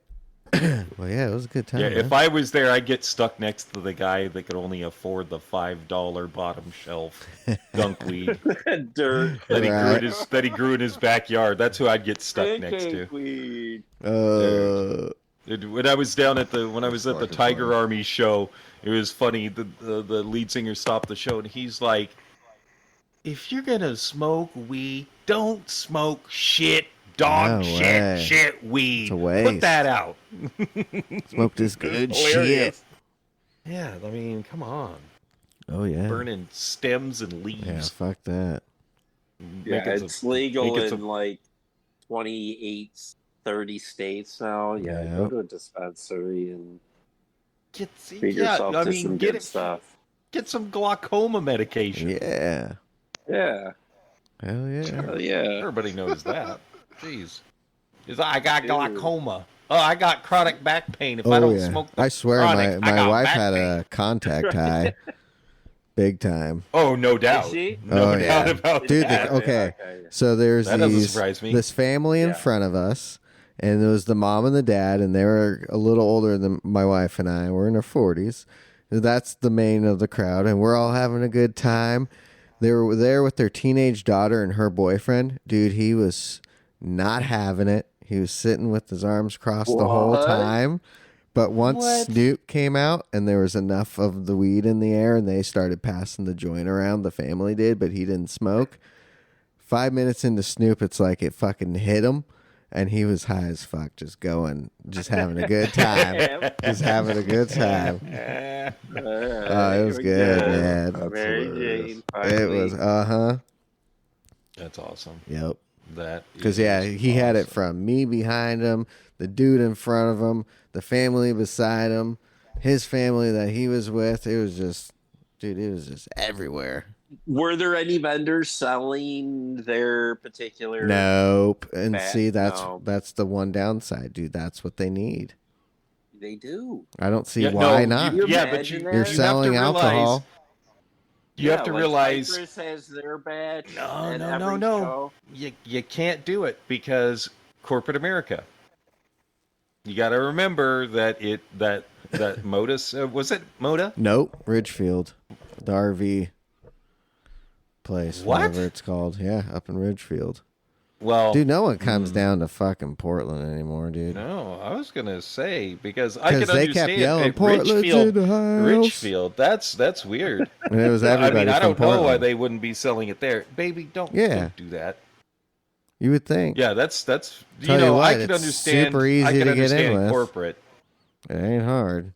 Well, yeah, it was a good time. Yeah, man. if I was there, I'd get stuck next to the guy that could only afford the $5 bottom shelf gunk weed Dirt. that he grew in his backyard. That's who I'd get stuck next to. Weed. Dude, when I was at the fucking Tiger funny. Army show, it was funny. The lead singer stopped the show and he's like, "If you're gonna smoke weed, don't smoke shit, dog No shit, way. shit weed. It's a waste. Put that out." Smoke this good shit. Hilarious. Yeah, I mean, come on, Oh yeah. burning stems and Yeah, leaves. fuck that. Yeah, Make it it's some- legal make it in some- like 28, 30 states now. Yeah, Yeah. go to a dispensary and Treat treat yourself to some good stuff. Get some glaucoma medication. Yeah. Yeah. Hell yeah. Hell yeah. Everybody knows that. Jeez. I got Dude. glaucoma. Oh, I got chronic back pain if I Oh don't yeah. smoke the I swear chronic, I my got wife back had pain. a contact high. Big time. Oh, no doubt. Is she? No Oh, doubt yeah. about Dude, that. okay. So there's That doesn't surprise me. this family in Yeah. front of us, and it was the mom and the dad, and they were a little older than my wife and I. We're in our 40s. That's the main of the crowd, and we're all having a good time. They were there with their teenage daughter and her boyfriend. Dude, he was not having it. He was sitting with his arms crossed the whole What? time. But once What? Snoop came out and there was enough of the weed in the air and they started passing the joint around, the family did, but he didn't smoke. 5 minutes into Snoop, it's like it fucking hit him. And he was high as fuck, just having a good time. Just having a good time. It was good, man. Mary Jane. It was, That's awesome. Yep. Because he had it from me behind him, the dude in front of him, the family beside him, his family that he was with. It was just, dude, it was just everywhere. Were there any vendors selling their particular? Nope. And bat? see, that's No. the one downside, dude. That's what they need. They do. I don't see why not. You but imagine You're that? selling alcohol. You have to like realize. Cypress has their badge. No. Show. You can't do it because corporate America. You got to remember that Modus was it Moda? Nope. Ridgefield, the RV place, What? whatever it's called. Yeah, up in Ridgefield. Well, Dude, no one comes down to fucking Portland anymore, dude. No, I was gonna say because I could they understand kept yelling, at "Portland's in the house." Ridgefield. That's weird. And it was everybody I from don't know why Portland. they wouldn't be selling it there, baby. Don't do that. You would think. Yeah, that's Tell you what, I could it's understand. super easy I could to get in understand with. corporate. It ain't hard.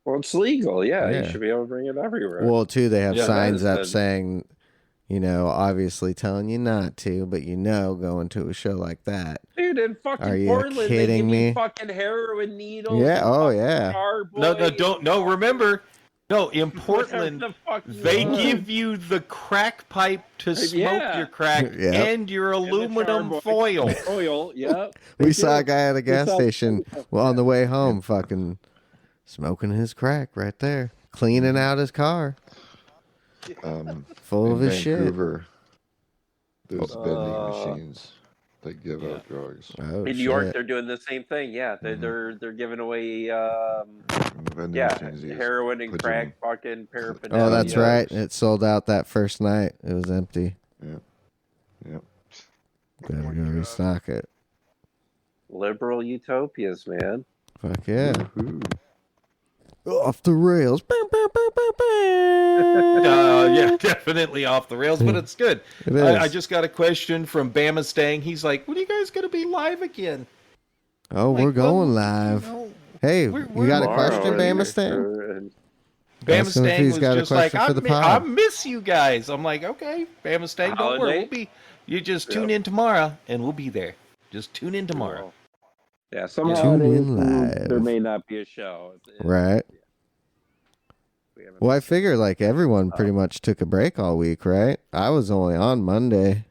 Well, it's legal. Yeah, Yeah. you should be able to bring it everywhere. Well, too, they have Yeah, signs that up is- saying, obviously telling you not to, but going to a show like that. Dude, in fucking Are you Portland, they kidding give you me? fucking heroin needles. Yeah, and oh, fucking yeah. Carboy and Remember, in whatever Portland, the fuck you they want. give you the crack pipe to smoke Yeah. your crack Yep. and your aluminum Carboy. foil. Oil, yeah. We saw a guy at a gas saw- station on the way home fucking smoking his crack right there, cleaning out his car full in of his shit. Vancouver, there's vending Uh, machines that give out drugs. Oh, In New York, shit. they're doing the same thing. Yeah, they're giving away Vending yeah, machines, you just heroin and put crack, your- fucking paraphernalia. Oh, that's right. It sold out that first night. It was empty. Yep. Gotta go restock it. Liberal utopias, man. Fuck yeah. Woohoo. Off the rails. Bow, bow, bow, bow, bow. Yeah, definitely off the rails, but it's good. It is. I just got a question from Bama Stang. He's like, "When are you guys gonna be live again?" Oh, Like, we're going well, live. Hey, we're you got a Tomorrow, question, and Bama you're Stan? sure- and- Bama Ask him if Stang he's was got a just like, question for the I pod." miss you guys. I'm like, okay, Bama Stang, don't worry. Holiday? You just tune in tomorrow, and we'll be there. Just tune in tomorrow. Yeah, somehow Tune in live. there may not be a show. Right. We haven't- Well, I figure like everyone pretty much took a break all week, right? I was only on Monday.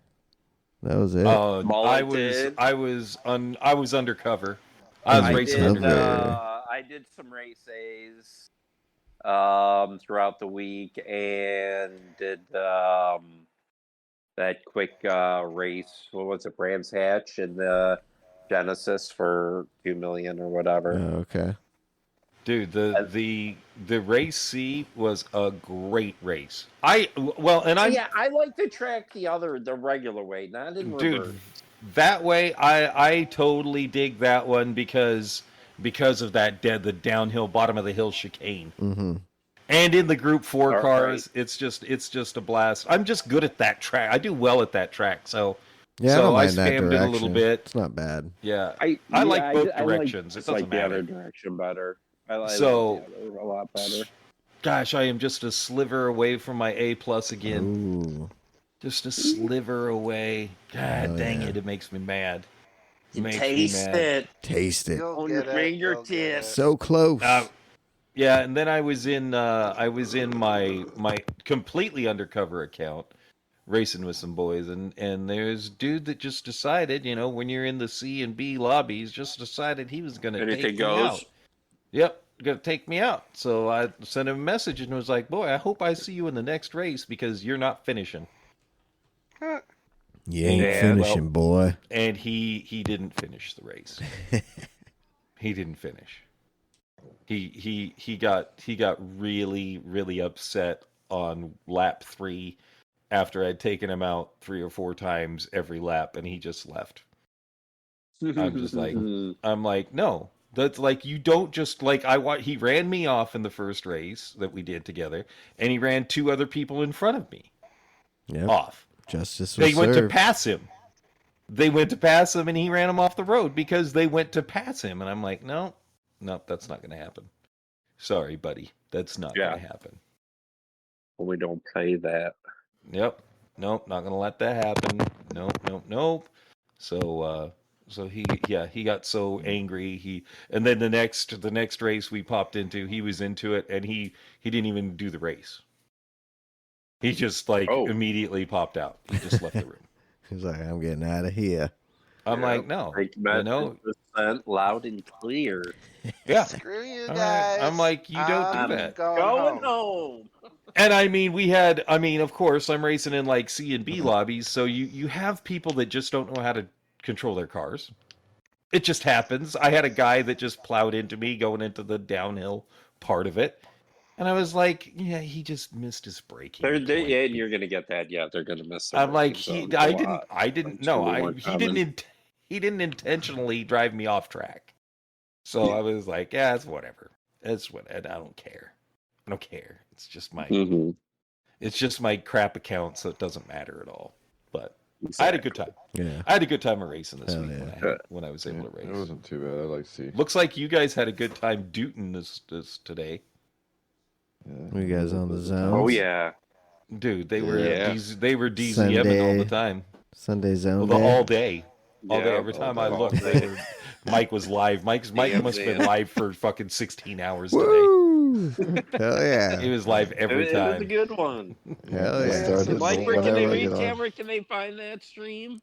That was it. Mullet did. I was undercover. I was racing did, undercover. I did some races throughout the week and did that quick race. What was it? Brands Hatch and the Genesis for 2 million or whatever. Oh, okay. Dude, the race C was a great race. I like to track the regular way, not in reverse. dude, that way I totally dig that one because of that the downhill bottom of the hill chicane. Mm-hmm. And in the group 4 All cars, it's just a blast. I'm just good at that track. I do well at that track, so Yeah, I so don't I mind that spammed it direction. a little bit. It's not bad. Yeah, I like both directions. It's It doesn't like the other matter. direction better. I like So- the other a lot better. Gosh, I am just a sliver away from my A+ again. Ooh. Just a sliver away. God Oh, dang yeah. it makes me mad. It makes me Taste mad. it Taste it. You'll on get your it, you'll get fingertips. it. So close. Yeah, and then I was in my completely undercover account racing with some boys, and there's a dude that just decided, when you're in the C and B lobbies, just decided he was gonna Anything take me goes. out. Yep, gonna take me out. So I sent him a message and was like, "Boy, I hope I see you in the next race because you're not finishing." You ain't Yeah, finishing, boy. And he didn't finish the race. He didn't finish. He got really, really upset on lap 3 after I'd taken him out 3 or 4 times every lap, and he just left. I'm just like, no, that's like, you don't just like, he ran me off in the first race that we did together, and he ran 2 other people in front of me Yep. off. Justice was They went to served. pass him. They went to pass him, and he ran them off the road because they went to pass him. And I'm like, no, that's not going to happen. Sorry, buddy. That's not going to happen. We don't play that. Yep. Nope, not going to let that happen. nope. So he got so angry. And then the next race we popped into, he was into it, and he didn't even do the race. He just immediately popped out. He just left the room. He's like, I'm getting out of here. I'm like, no, % loud and clear. Yeah. Screw you All guys. right. I'm like, you don't do that. Going home. And of course, I'm racing in like C and B lobbies, so you have people that just don't know how to control their cars. It just happens. I had a guy that just plowed into me going into the downhill part of it. And I was like, yeah, he just missed his braking. And you're gonna get that. Yeah, they're gonna miss. I'm like, he didn't intentionally drive me off track. So I was like, yeah, it's whatever. And I don't care. It's just my crap account, so it doesn't matter at all. But I had a good time. Yeah. I had a good time racing this week when I was able to race. It wasn't too bad. I like to see. Looks like you guys had a good time dooting this today. You guys on the zone? Oh yeah, dude, they were DZMing Sunday, all the time. Sunday zone day? All day. Every time I looked, Mike was live. Mike must have been live for fucking 16 hours today. Woo! Hell yeah! He was live every time. It was a good one. Hell yeah! Mike, where can they reach him? Where can they find that stream?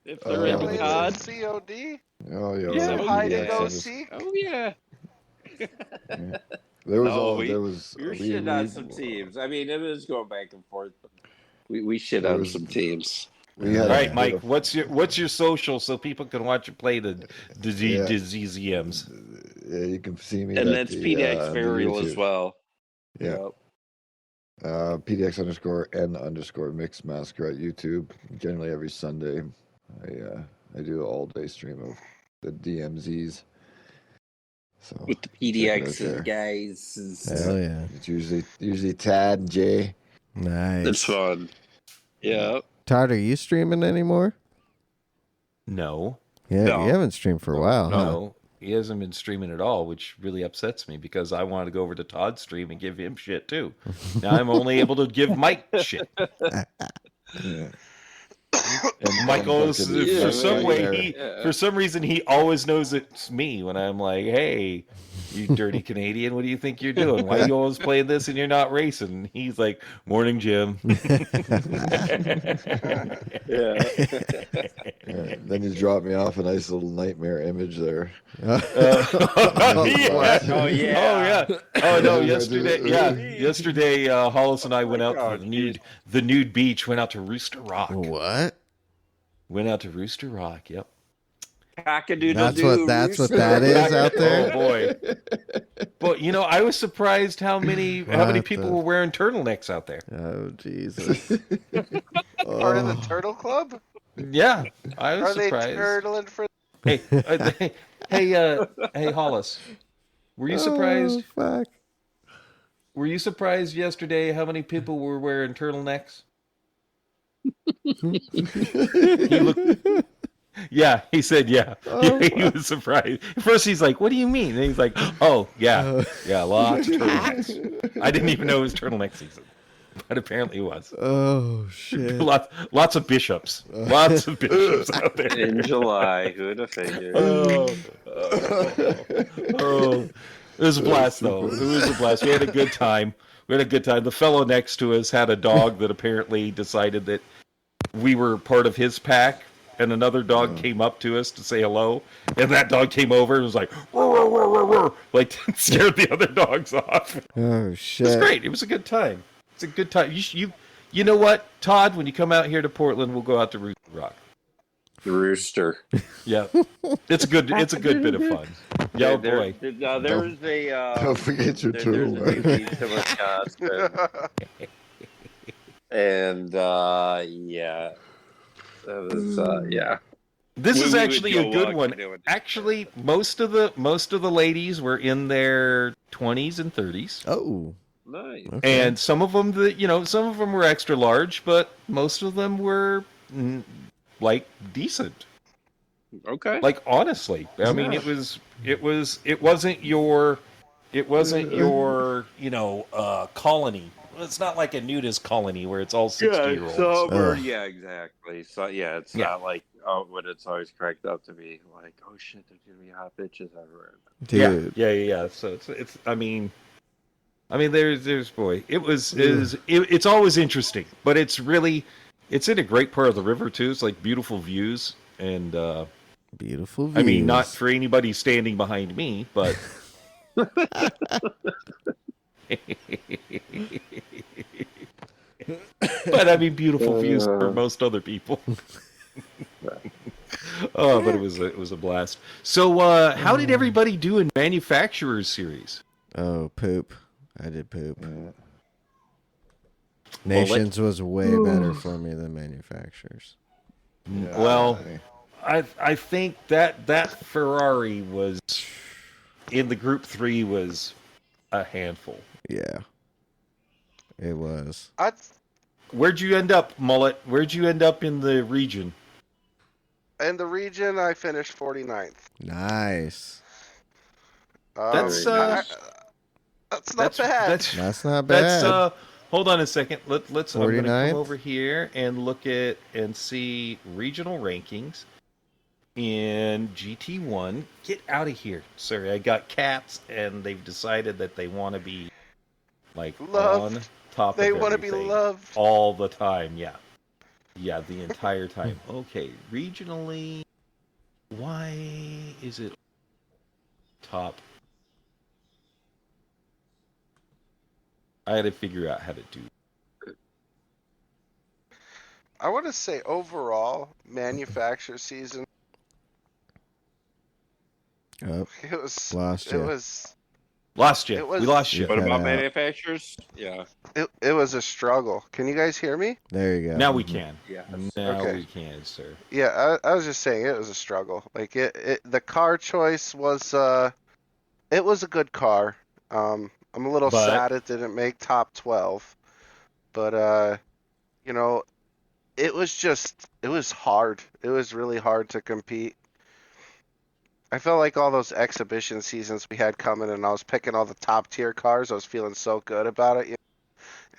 If they're in the COD? COD? Oh yeah. Yeah. Hide and go seek? seek? Oh yeah. There was we were shit on some teams. I mean, it was going back and forth. But we shit on some teams. All right, Mike. What's your social so people can watch you play the ZZMs? Yeah, you can see me. And that's PDX Burial as well. Yeah. Yep. PDX_N_Mixed Masker at YouTube. Generally every Sunday, I do an all-day stream of the DMZs. So with the PDXs, guys. Hell yeah! It's usually Tad and Jay. Nice. It's fun. Yeah. Todd, are you streaming anymore? No. Yeah, you haven't streamed for a while. No, he hasn't been streaming at all, which really upsets me because I wanted to go over to Todd's stream and give him shit too. Now I'm only able to give Mike shit. Yeah. And Mike always, for some reason, he always knows it's me when I'm like, "Hey, you dirty Canadian, what do you think you're doing? Why are you always playing this and you're not racing?" And he's like, "Morning, Jim." Then you drop me off a nice little nightmare image there. Oh no! Yesterday, Hollis and I went out to the nude beach. Went out to Rooster Rock. What? Went out to Rooster Rock. Yep. Cock-a-doodle-doo. That's what that is out there. Oh boy! But I was surprised how many people were wearing turtlenecks out there. Oh Jesus! Part of the Turtle Club? Yeah, I was surprised. Are they turtling for? Hey, Hollis, were you surprised? Oh, fuck. Were you surprised yesterday how many people were wearing turtlenecks? Yeah, he said yeah. He was surprised. At first he's like, what do you mean? And he's like, oh, yeah, lots of turtlenecks. I didn't even know it was turtleneck season. But apparently it was. Oh, shit. Lots of bishops. Lots of bishops out there. In July. Who'd have figured? It was a blast, though. It was a blast. We had a good time. The fellow next to us had a dog that apparently decided that we were part of his pack, and another dog came up to us to say hello, and that dog came over and was like, roar, roar, roar, roar, like scared the other dogs off. Oh, shit. It was great. It was a good time. It's a good time. You know what, Todd? When you come out here to Portland, we'll go out to Rooster Rock. The Rooster. Yeah, it's a good bit of fun. Yeah, boy. There's a. Don't forget your tool. There's a beach in Wisconsin. And yeah, that was yeah. This is actually a good one. Actually, most of the ladies were in their 20s and 30s. Oh. Nice. Okay. And some of them were extra large, but most of them were like decent. Okay. Like honestly, I mean, it wasn't your colony it's not like a nudist colony where it's all 60-year-olds. Yeah, exactly. So yeah, it's not like what it's always cracked up to be like, oh shit, there's gonna be hot bitches everywhere. Dude. Yeah. So it's. I mean, there's boy. It's always interesting, but it's in a great part of the river too. It's like beautiful views and beautiful views. I mean, not for anybody standing behind me, but. But I mean, beautiful views for most other people. Oh, but it was a blast. So, how did everybody do in Manufacturers Series? Oh, poop! I did poop. Nations was way better for me than Manufacturers. Yeah. Well, I think that Ferrari was in the Group 3 was a handful. Yeah, it was. Where'd you end up, Mullet? Where'd you end up in the region? In the region, I finished 49th. Nice. That's not bad. That's not bad. Hold on a second. Let's. I'm going to 49th? come over here and look at and see regional rankings in GT1. Get out of here. Sorry, I got cats, and they've decided that they want to be like Loved. on top. They of want to be everything loved all the time. Yeah, the entire time. Okay, regionally, why is it top? I had to figure out how to do it. I want to say overall, manufacturer season. Oh, It was. lost It you. was. Lost you. It was- We lost you. What Cut about out. manufacturers? Yeah. It was a struggle. Can you guys hear me? There you go. Now we can. Yeah. Now Okay. we can, sir. Yeah, I was just saying it was a struggle. Like the car choice was. It was a good car. I'm a little But- sad it didn't make top 12, but you know, it was hard. It was really hard to compete. I felt like all those exhibition seasons we had coming, and I was picking all the top tier cars. I was feeling so good about it,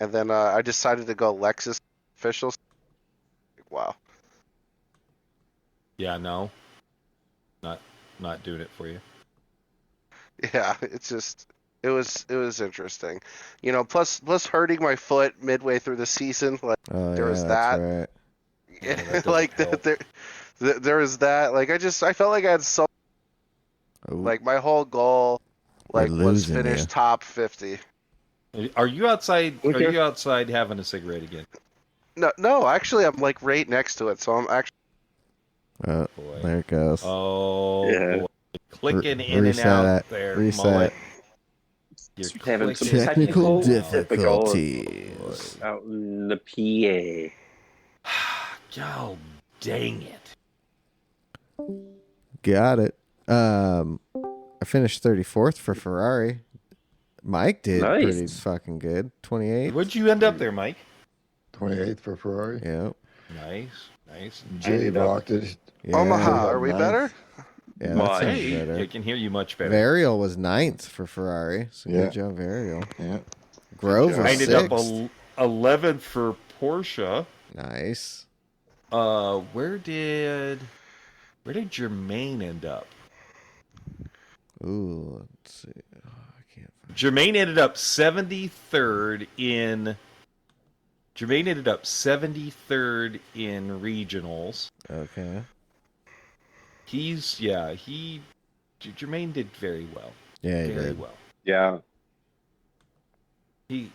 and then I decided to go Lexus officials. Wow. Yeah, no. Not doing it for you. Yeah, it's just it was interesting, you know. Plus hurting my foot midway through the season, like Oh, there yeah, was that's that. right. Yeah, that doesn't like help. there was that. Like I felt like I had so Oh, like my whole goal like We're was losing finish ya. top 50. Are you outside? Okay. Are you outside having a cigarette again? No, actually I'm like right next to it, so I'm actually oh, Boy. there it goes. Oh, Yeah. boy. Clicking in Reset and out it. there. Reset. Mullet. You're Having some clicking. Technical technical difficulties. out in the PA. Oh, dang it. Got it. I finished 34th for Ferrari. Mike did Nice. pretty fucking good. 28. Where'd you end up there, Mike? 28th for Ferrari. Yeah. Nice. Jay ended up- rocked it. Yeah. Omaha. Are we Ninth. better? Yeah, that Mike. sounds Hey, better. I can hear you much better. Varial was 9th for Ferrari. So Yeah. good job, Varial. Yeah. Grove job. was I ended up 6th. 11th for Porsche. Nice. Where did Jermaine end up? Ooh, let's see. Oh, I can't find Jermaine ended up 73rd in. Jermaine ended up 73rd in regionals. Okay. Jermaine did very well. Yeah, he Very did. well. Yeah. He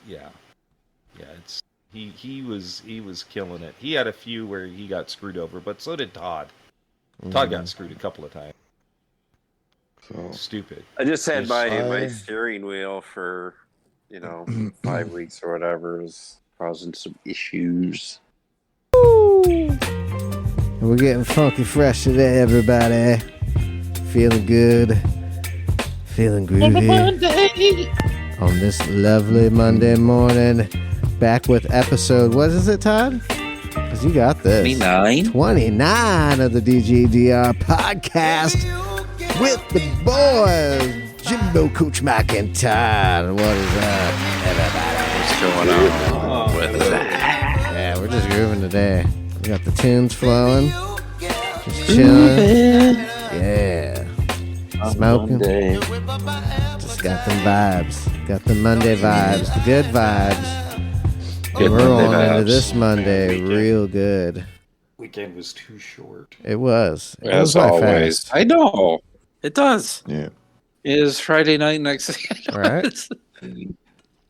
was killing it. He had a few where he got screwed over, but so did Todd. Todd got screwed a couple of times. So Stupid. I just had my I- steering wheel for 5 weeks or whatever. It was causing some issues. And we're getting funky fresh today, everybody. Feeling good. Feeling groovy. On this lovely Monday morning. Back with episode, what is it, Todd? Because you got this. 29 of the DGDR podcast with the boys, Jimbo, Coach Mike, and Todd. What is up, everybody? What's going on with that? Yeah, we're just grooving today. We got the tunes flowing. Just chilling. Yeah. Smoking. Just got them vibes. Got the Monday vibes. The good vibes. Good We're Monday rolling into vibes. this Monday real good. Weekend was too short. It was. It As was by always. fast. I know. It does. Yeah. It is Friday night next Right.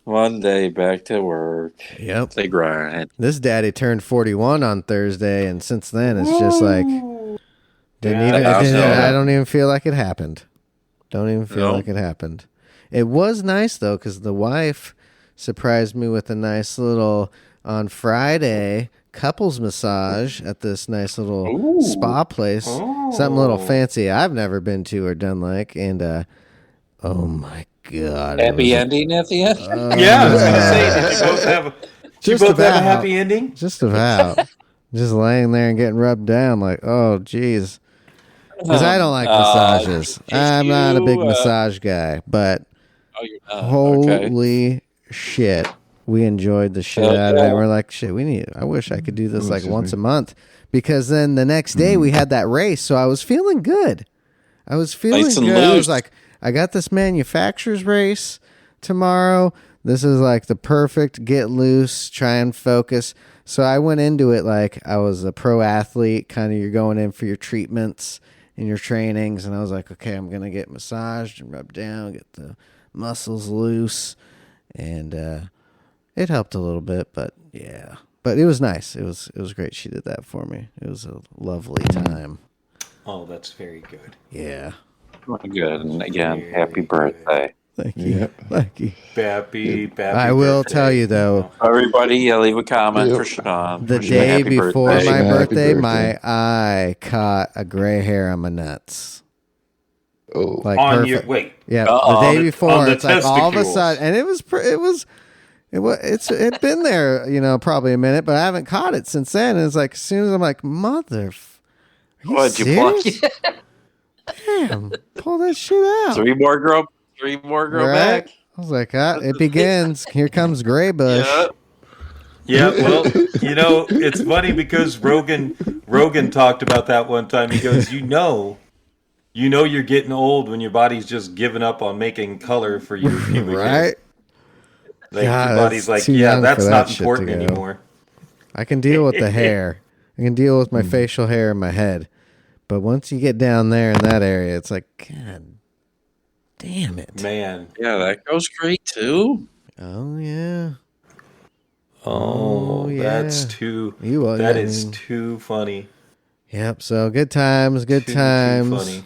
Monday, back to work. Yep. They grind. This daddy turned 41 on Thursday, and since then it's just like I don't even feel like it happened. Don't even feel like it happened. It was nice though, because the wife surprised me with a nice little on Friday couples massage at this nice little spa place. Something a little fancy I've never been to or done like, and oh my god! Happy ending at the end? Yeah, I was gonna say, did you both have? Did you both have a happy ending? Just about. Just laying there and getting rubbed down, like, oh, geez. Because I don't like massages. I'm not a big massage guy, but holy shit, we enjoyed the shit out of it. We're like, shit, I wish I could do this like once a month. Because then the next day we had that race, so I was feeling good. I was feeling Nice and good. I loose. was like, I got this manufacturer's race tomorrow. This is like the perfect get loose, try and focus. So I went into it like I was a pro athlete, kind of you're going in for your treatments and your trainings. And I was like, okay, I'm going to get massaged and rubbed down, get the muscles loose. And it helped a little bit, but yeah. But it was nice. It was great. She did that for me. It was a lovely time. Oh, that's very good. Yeah. Good. And again, happy birthday. Thank you. Thank you. Happy I will birthday. tell you though, Everybody, leave a comment for Sean. the Wish him a day happy before birthday. my Happy birthday, birthday. my eye caught a gray hair on my nuts. Oh. Like On perfect. your wait. Yeah, Uh-oh. the day On before, the it's like all of a testicles. sudden, and it's been there, probably a minute, but I haven't caught it since then. And it's like as soon as I'm like, are you What'd you pluck? serious? Damn, pull that shit out. Three more grow Right? back. I was like, it begins. Here comes Gray Bush. Yeah. Yeah, well, it's funny because Rogan talked about that one time. He goes, you know you're getting old when your body's just giving up on making color for your pubic hair. Right? Like God, your body's that's like, too yeah, young that's for not that shit to important go. anymore. I can deal with the hair. I can deal with my facial hair in my head. But once you get down there in that area, it's like, God damn it. Man. Yeah, that goes great too. Oh, yeah. Oh, yeah. that's too. You are, That I is mean- too funny. Yep. So good times, good Too times.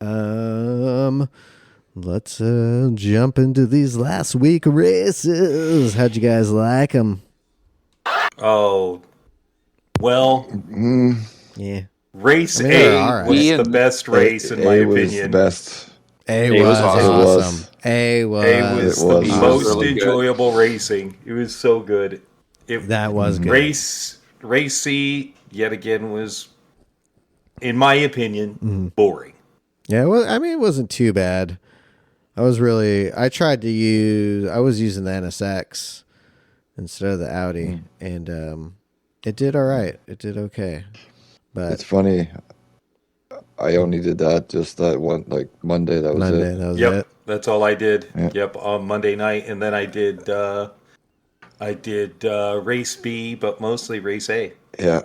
funny. Let's jump into these last week races. How'd you guys like them? Oh, well, Yeah. race I mean, they're A all right. was Ian- the best race in my A was the opinion. best. A was was awesome. awesome. A was. A was It the was. most really good. enjoyable racing. It was so good. That was good. Race C yet again was, in my opinion, boring. Yeah, well, I mean, it wasn't too bad. I was using the NSX instead of the Audi, and it did all right. It did okay. But It's funny. I only did that just that one, like Monday. That was Monday, it. that was Yep, it. that's all I did. Yeah. Yep, on Monday night, and then I did race B, but mostly race A. Yeah.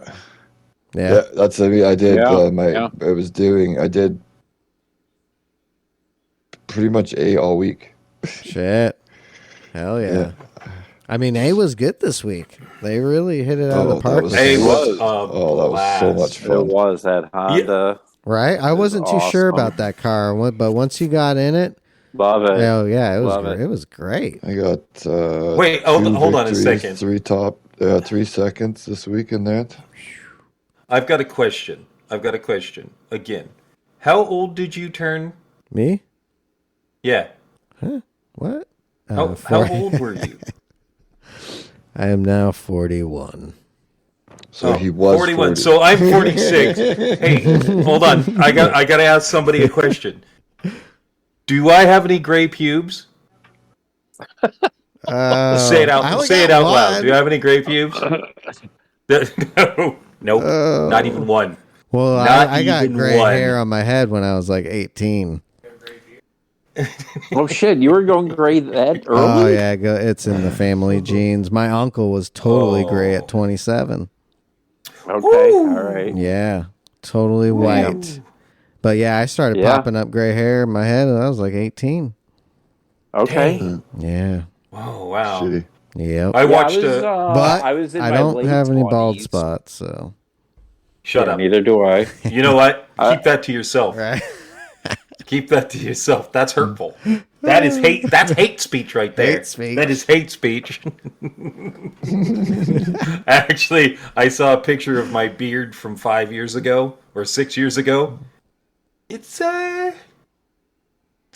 Yeah. That's I mean, I did Yeah. I did pretty much A all week. Shit. Hell yeah. I mean, A was good this week. They really hit it out of Oh, the that park. was- A was. was Oh, that was so much It fun. was that Honda. Right? I wasn't too sure awesome. about that car, but once you got in it, Love it. oh yeah, Love it was great. I got Wait, hold two on a victories, second. 3 seconds this week in that. I've got a question. Again. How old did you turn? Me? Yeah. What? How 40. old were you? I am now 41. So he was 41. 40. So I'm 46. Hey, hold on. I got to ask somebody a question. Do I have any gray pubes? Say it out. Say it out loud. Do you have any gray pubes? No, nope, not even one. Well, I got gray hair on my head when I was like 18. Oh shit! You were going gray that early? Oh yeah, it's in the family genes. My uncle was totally gray at 27. Okay, all right. Yeah, totally white. But yeah, I started popping up gray hair in my head when I was like 18. Okay. Dang. Yeah. Oh wow. Shitty. Yep. I watched but I was in I my don't late have any 20s. bald spots, so Shut up. Neither do I. You know what? Keep that to yourself. right. Keep that to yourself. That's hurtful. That is hate. That's hate speech right there. Hate speech. That is hate speech. Actually, I saw a picture of my beard from 5 years ago or 6 years ago. It's a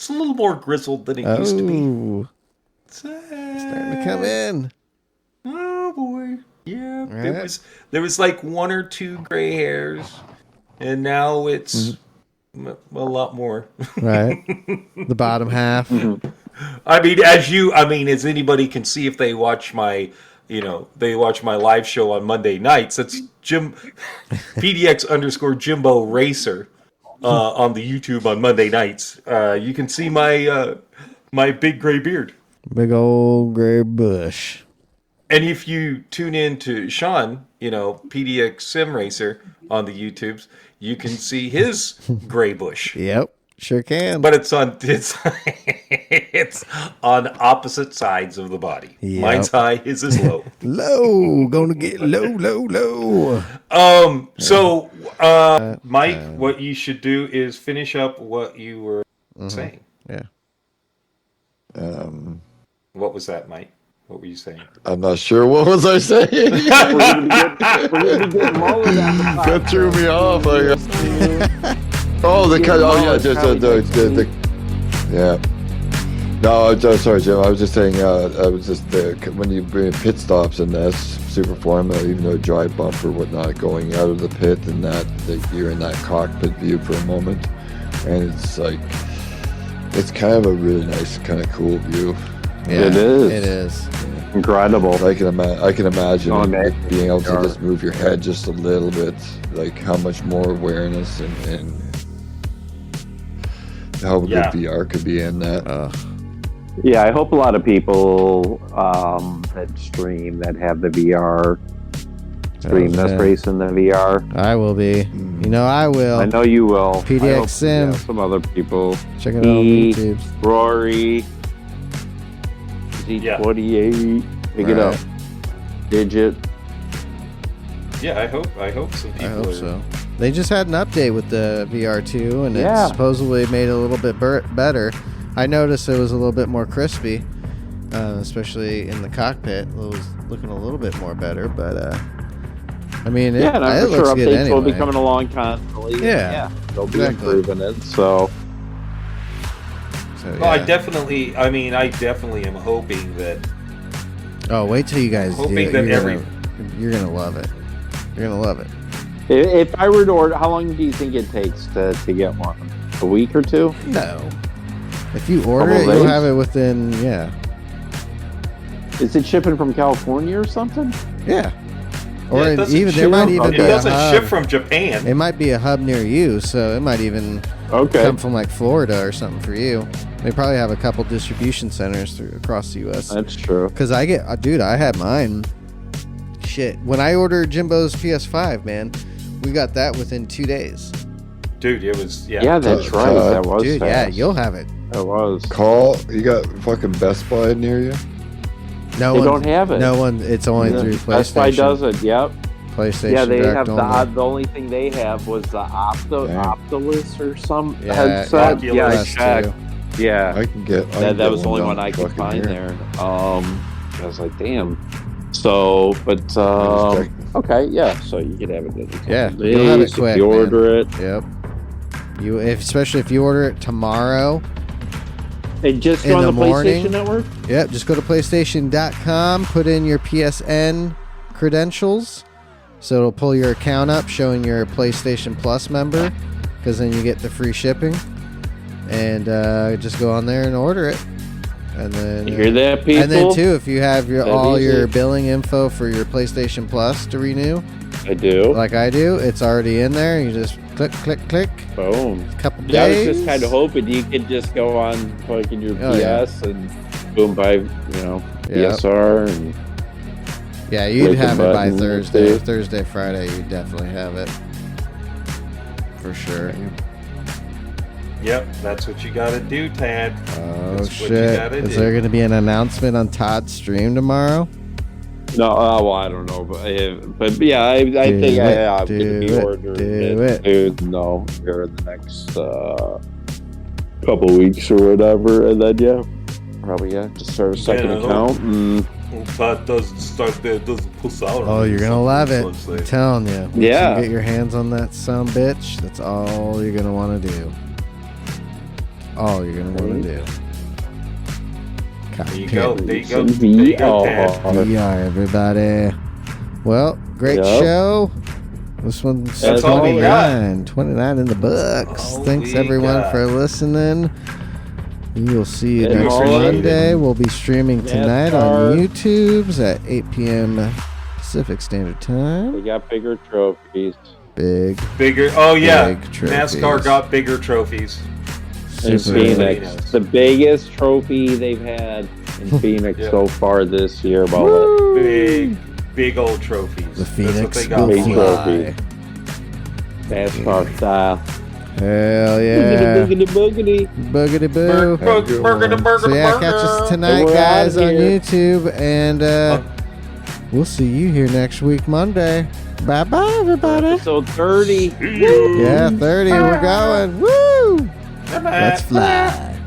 little more grizzled than it used to be. Ooh, It's starting to come in. Oh boy, yeah. Right. There was like one or two gray hairs, and now it's a lot more. Right. The bottom half. I mean, as anybody can see if they watch my, they watch my live show on Monday nights. It's PDX_Jimbo Racer on the YouTube on Monday nights. You can see my my big gray beard. Big old gray bush. And if you tune in to Sean, PDX Sim Racer on the YouTubes, you can see his gray bush. Yep, sure can. But it's on opposite sides of the body. Yep. Mine's high, his is low. Low, gonna get low. So Mike, what you should do is finish up what you were saying. Yeah. What was that, Mike? What were you saying? I'm not sure. What was I saying? That threw me off. Yeah. No, sorry, Jim. I was just saying. I was just when you bring pit stops and that's super formula, even though dry bump or whatnot, going out of the pit and that you're in that cockpit view for a moment, and it's like it's kind of a really nice, kind of cool view. Yeah, it is. It is. Incredible. I can imagine being able to just move your head just a little bit, like how much more awareness and how good VR could be in that. Yeah, I hope a lot of people that stream that have the VR stream this race in the VR. I will be. I will. I know you will. PDX Sim. Some other people. Check it out on YouTube. Rory. Z28. Pick it up. Digit. Yeah, I hope some people. I hope so. They just had an update with the VR2, and it supposedly made it a little bit better. I noticed it was a little bit more crispy, especially in the cockpit. It was looking a little bit more better, but I mean, it I'm looks sure good updates anyway. will be coming along constantly. Yeah, they'll be improving it. So well, I definitely am hoping that. Oh, wait till you guys do it. You're gonna love it. You're gonna love it. If I were to order, how long do you think it takes to get one? A week or two? No. If you order it, you'll have it within, Is it shipping from California or something? Yeah. Or there might even be a hub. It doesn't ship from Japan. It might be a hub near you, so it might even come from like Florida or something for you. They probably have a couple distribution centers across the U.S. That's true. Because I had mine. Shit. When I ordered Jimbo's PS5, man, we got that within 2 days. Dude, it was, Yeah, that's right. That was dude, fast. yeah, you'll have it. It was. You got fucking Best Buy near you? No they one, don't have it. No one. It's only through PlayStation. Best Buy does it. Yep. PlayStation. Yeah, they Direct have the only thing they have was the Optilus or some Yeah, headset. Oculus Yeah, I checked. too. Yeah, I can get. that was the only one I could find there. I was like, damn. So, but okay, yeah. So you could have it. Yeah, you'll have it quick. If you order it. Yep. Especially if you order it tomorrow. And just in go on the the morning. PlayStation Network? Yep, just go to PlayStation.com, put in your PSN credentials, so it'll pull your account up showing you're a PlayStation Plus member, because then you get the free shipping, and just go on there and order it. And then You hear that, people? And then too, if you have all easy. your billing info for your PlayStation Plus to renew, I do. like I do, it's already in there. You just click, click, click. Boom. Couple Yeah, I was days. just kind of hoping you could just go on fucking your PS and boom by PSR and yeah, you'd click a have it by button, Thursday. see. Thursday, Friday, you'd definitely have it for sure. Yep, that's what you gotta do, Tad. Oh That's what you shit! gotta Is do. there going to be an announcement on Todd's stream tomorrow? no, well, I don't know, but yeah, I think I'm gonna be ordering it. Dude, no, here in the next couple weeks or whatever, and then probably have to start a second account. And Todd doesn't push out. Oh, you're going to love it. I'm telling you. Once you Yeah. get your hands on that bitch, that's all you're going to want to do. All you're going to want to do. There you go. There you go. Some There you go, Tad. VR, everybody. Well, great Yep. show. This one's That's all we got. 29 in the books. All Thanks we everyone got. for listening. We will see you And next all of Monday. We'll be streaming tonight NASCAR. on YouTube's at 8 p.m. Pacific Standard we Time. got bigger trophies. Bigger. Oh yeah, Big trophies. NASCAR got bigger trophies. In Super Phoenix, the biggest trophy they've had in Phoenix Yeah. so far this year. About Big old trophies. The That's what Phoenix they got. will Big fly. NASCAR style. Hell yeah. Boogity boogity. Boogity boo. Burger. So yeah, catch us tonight, We're guys, outta on here. YouTube, and we'll see you here next week, Monday. Bye bye, everybody. Episode 30. Yeah, 30. We're going. Woo! Let's fly.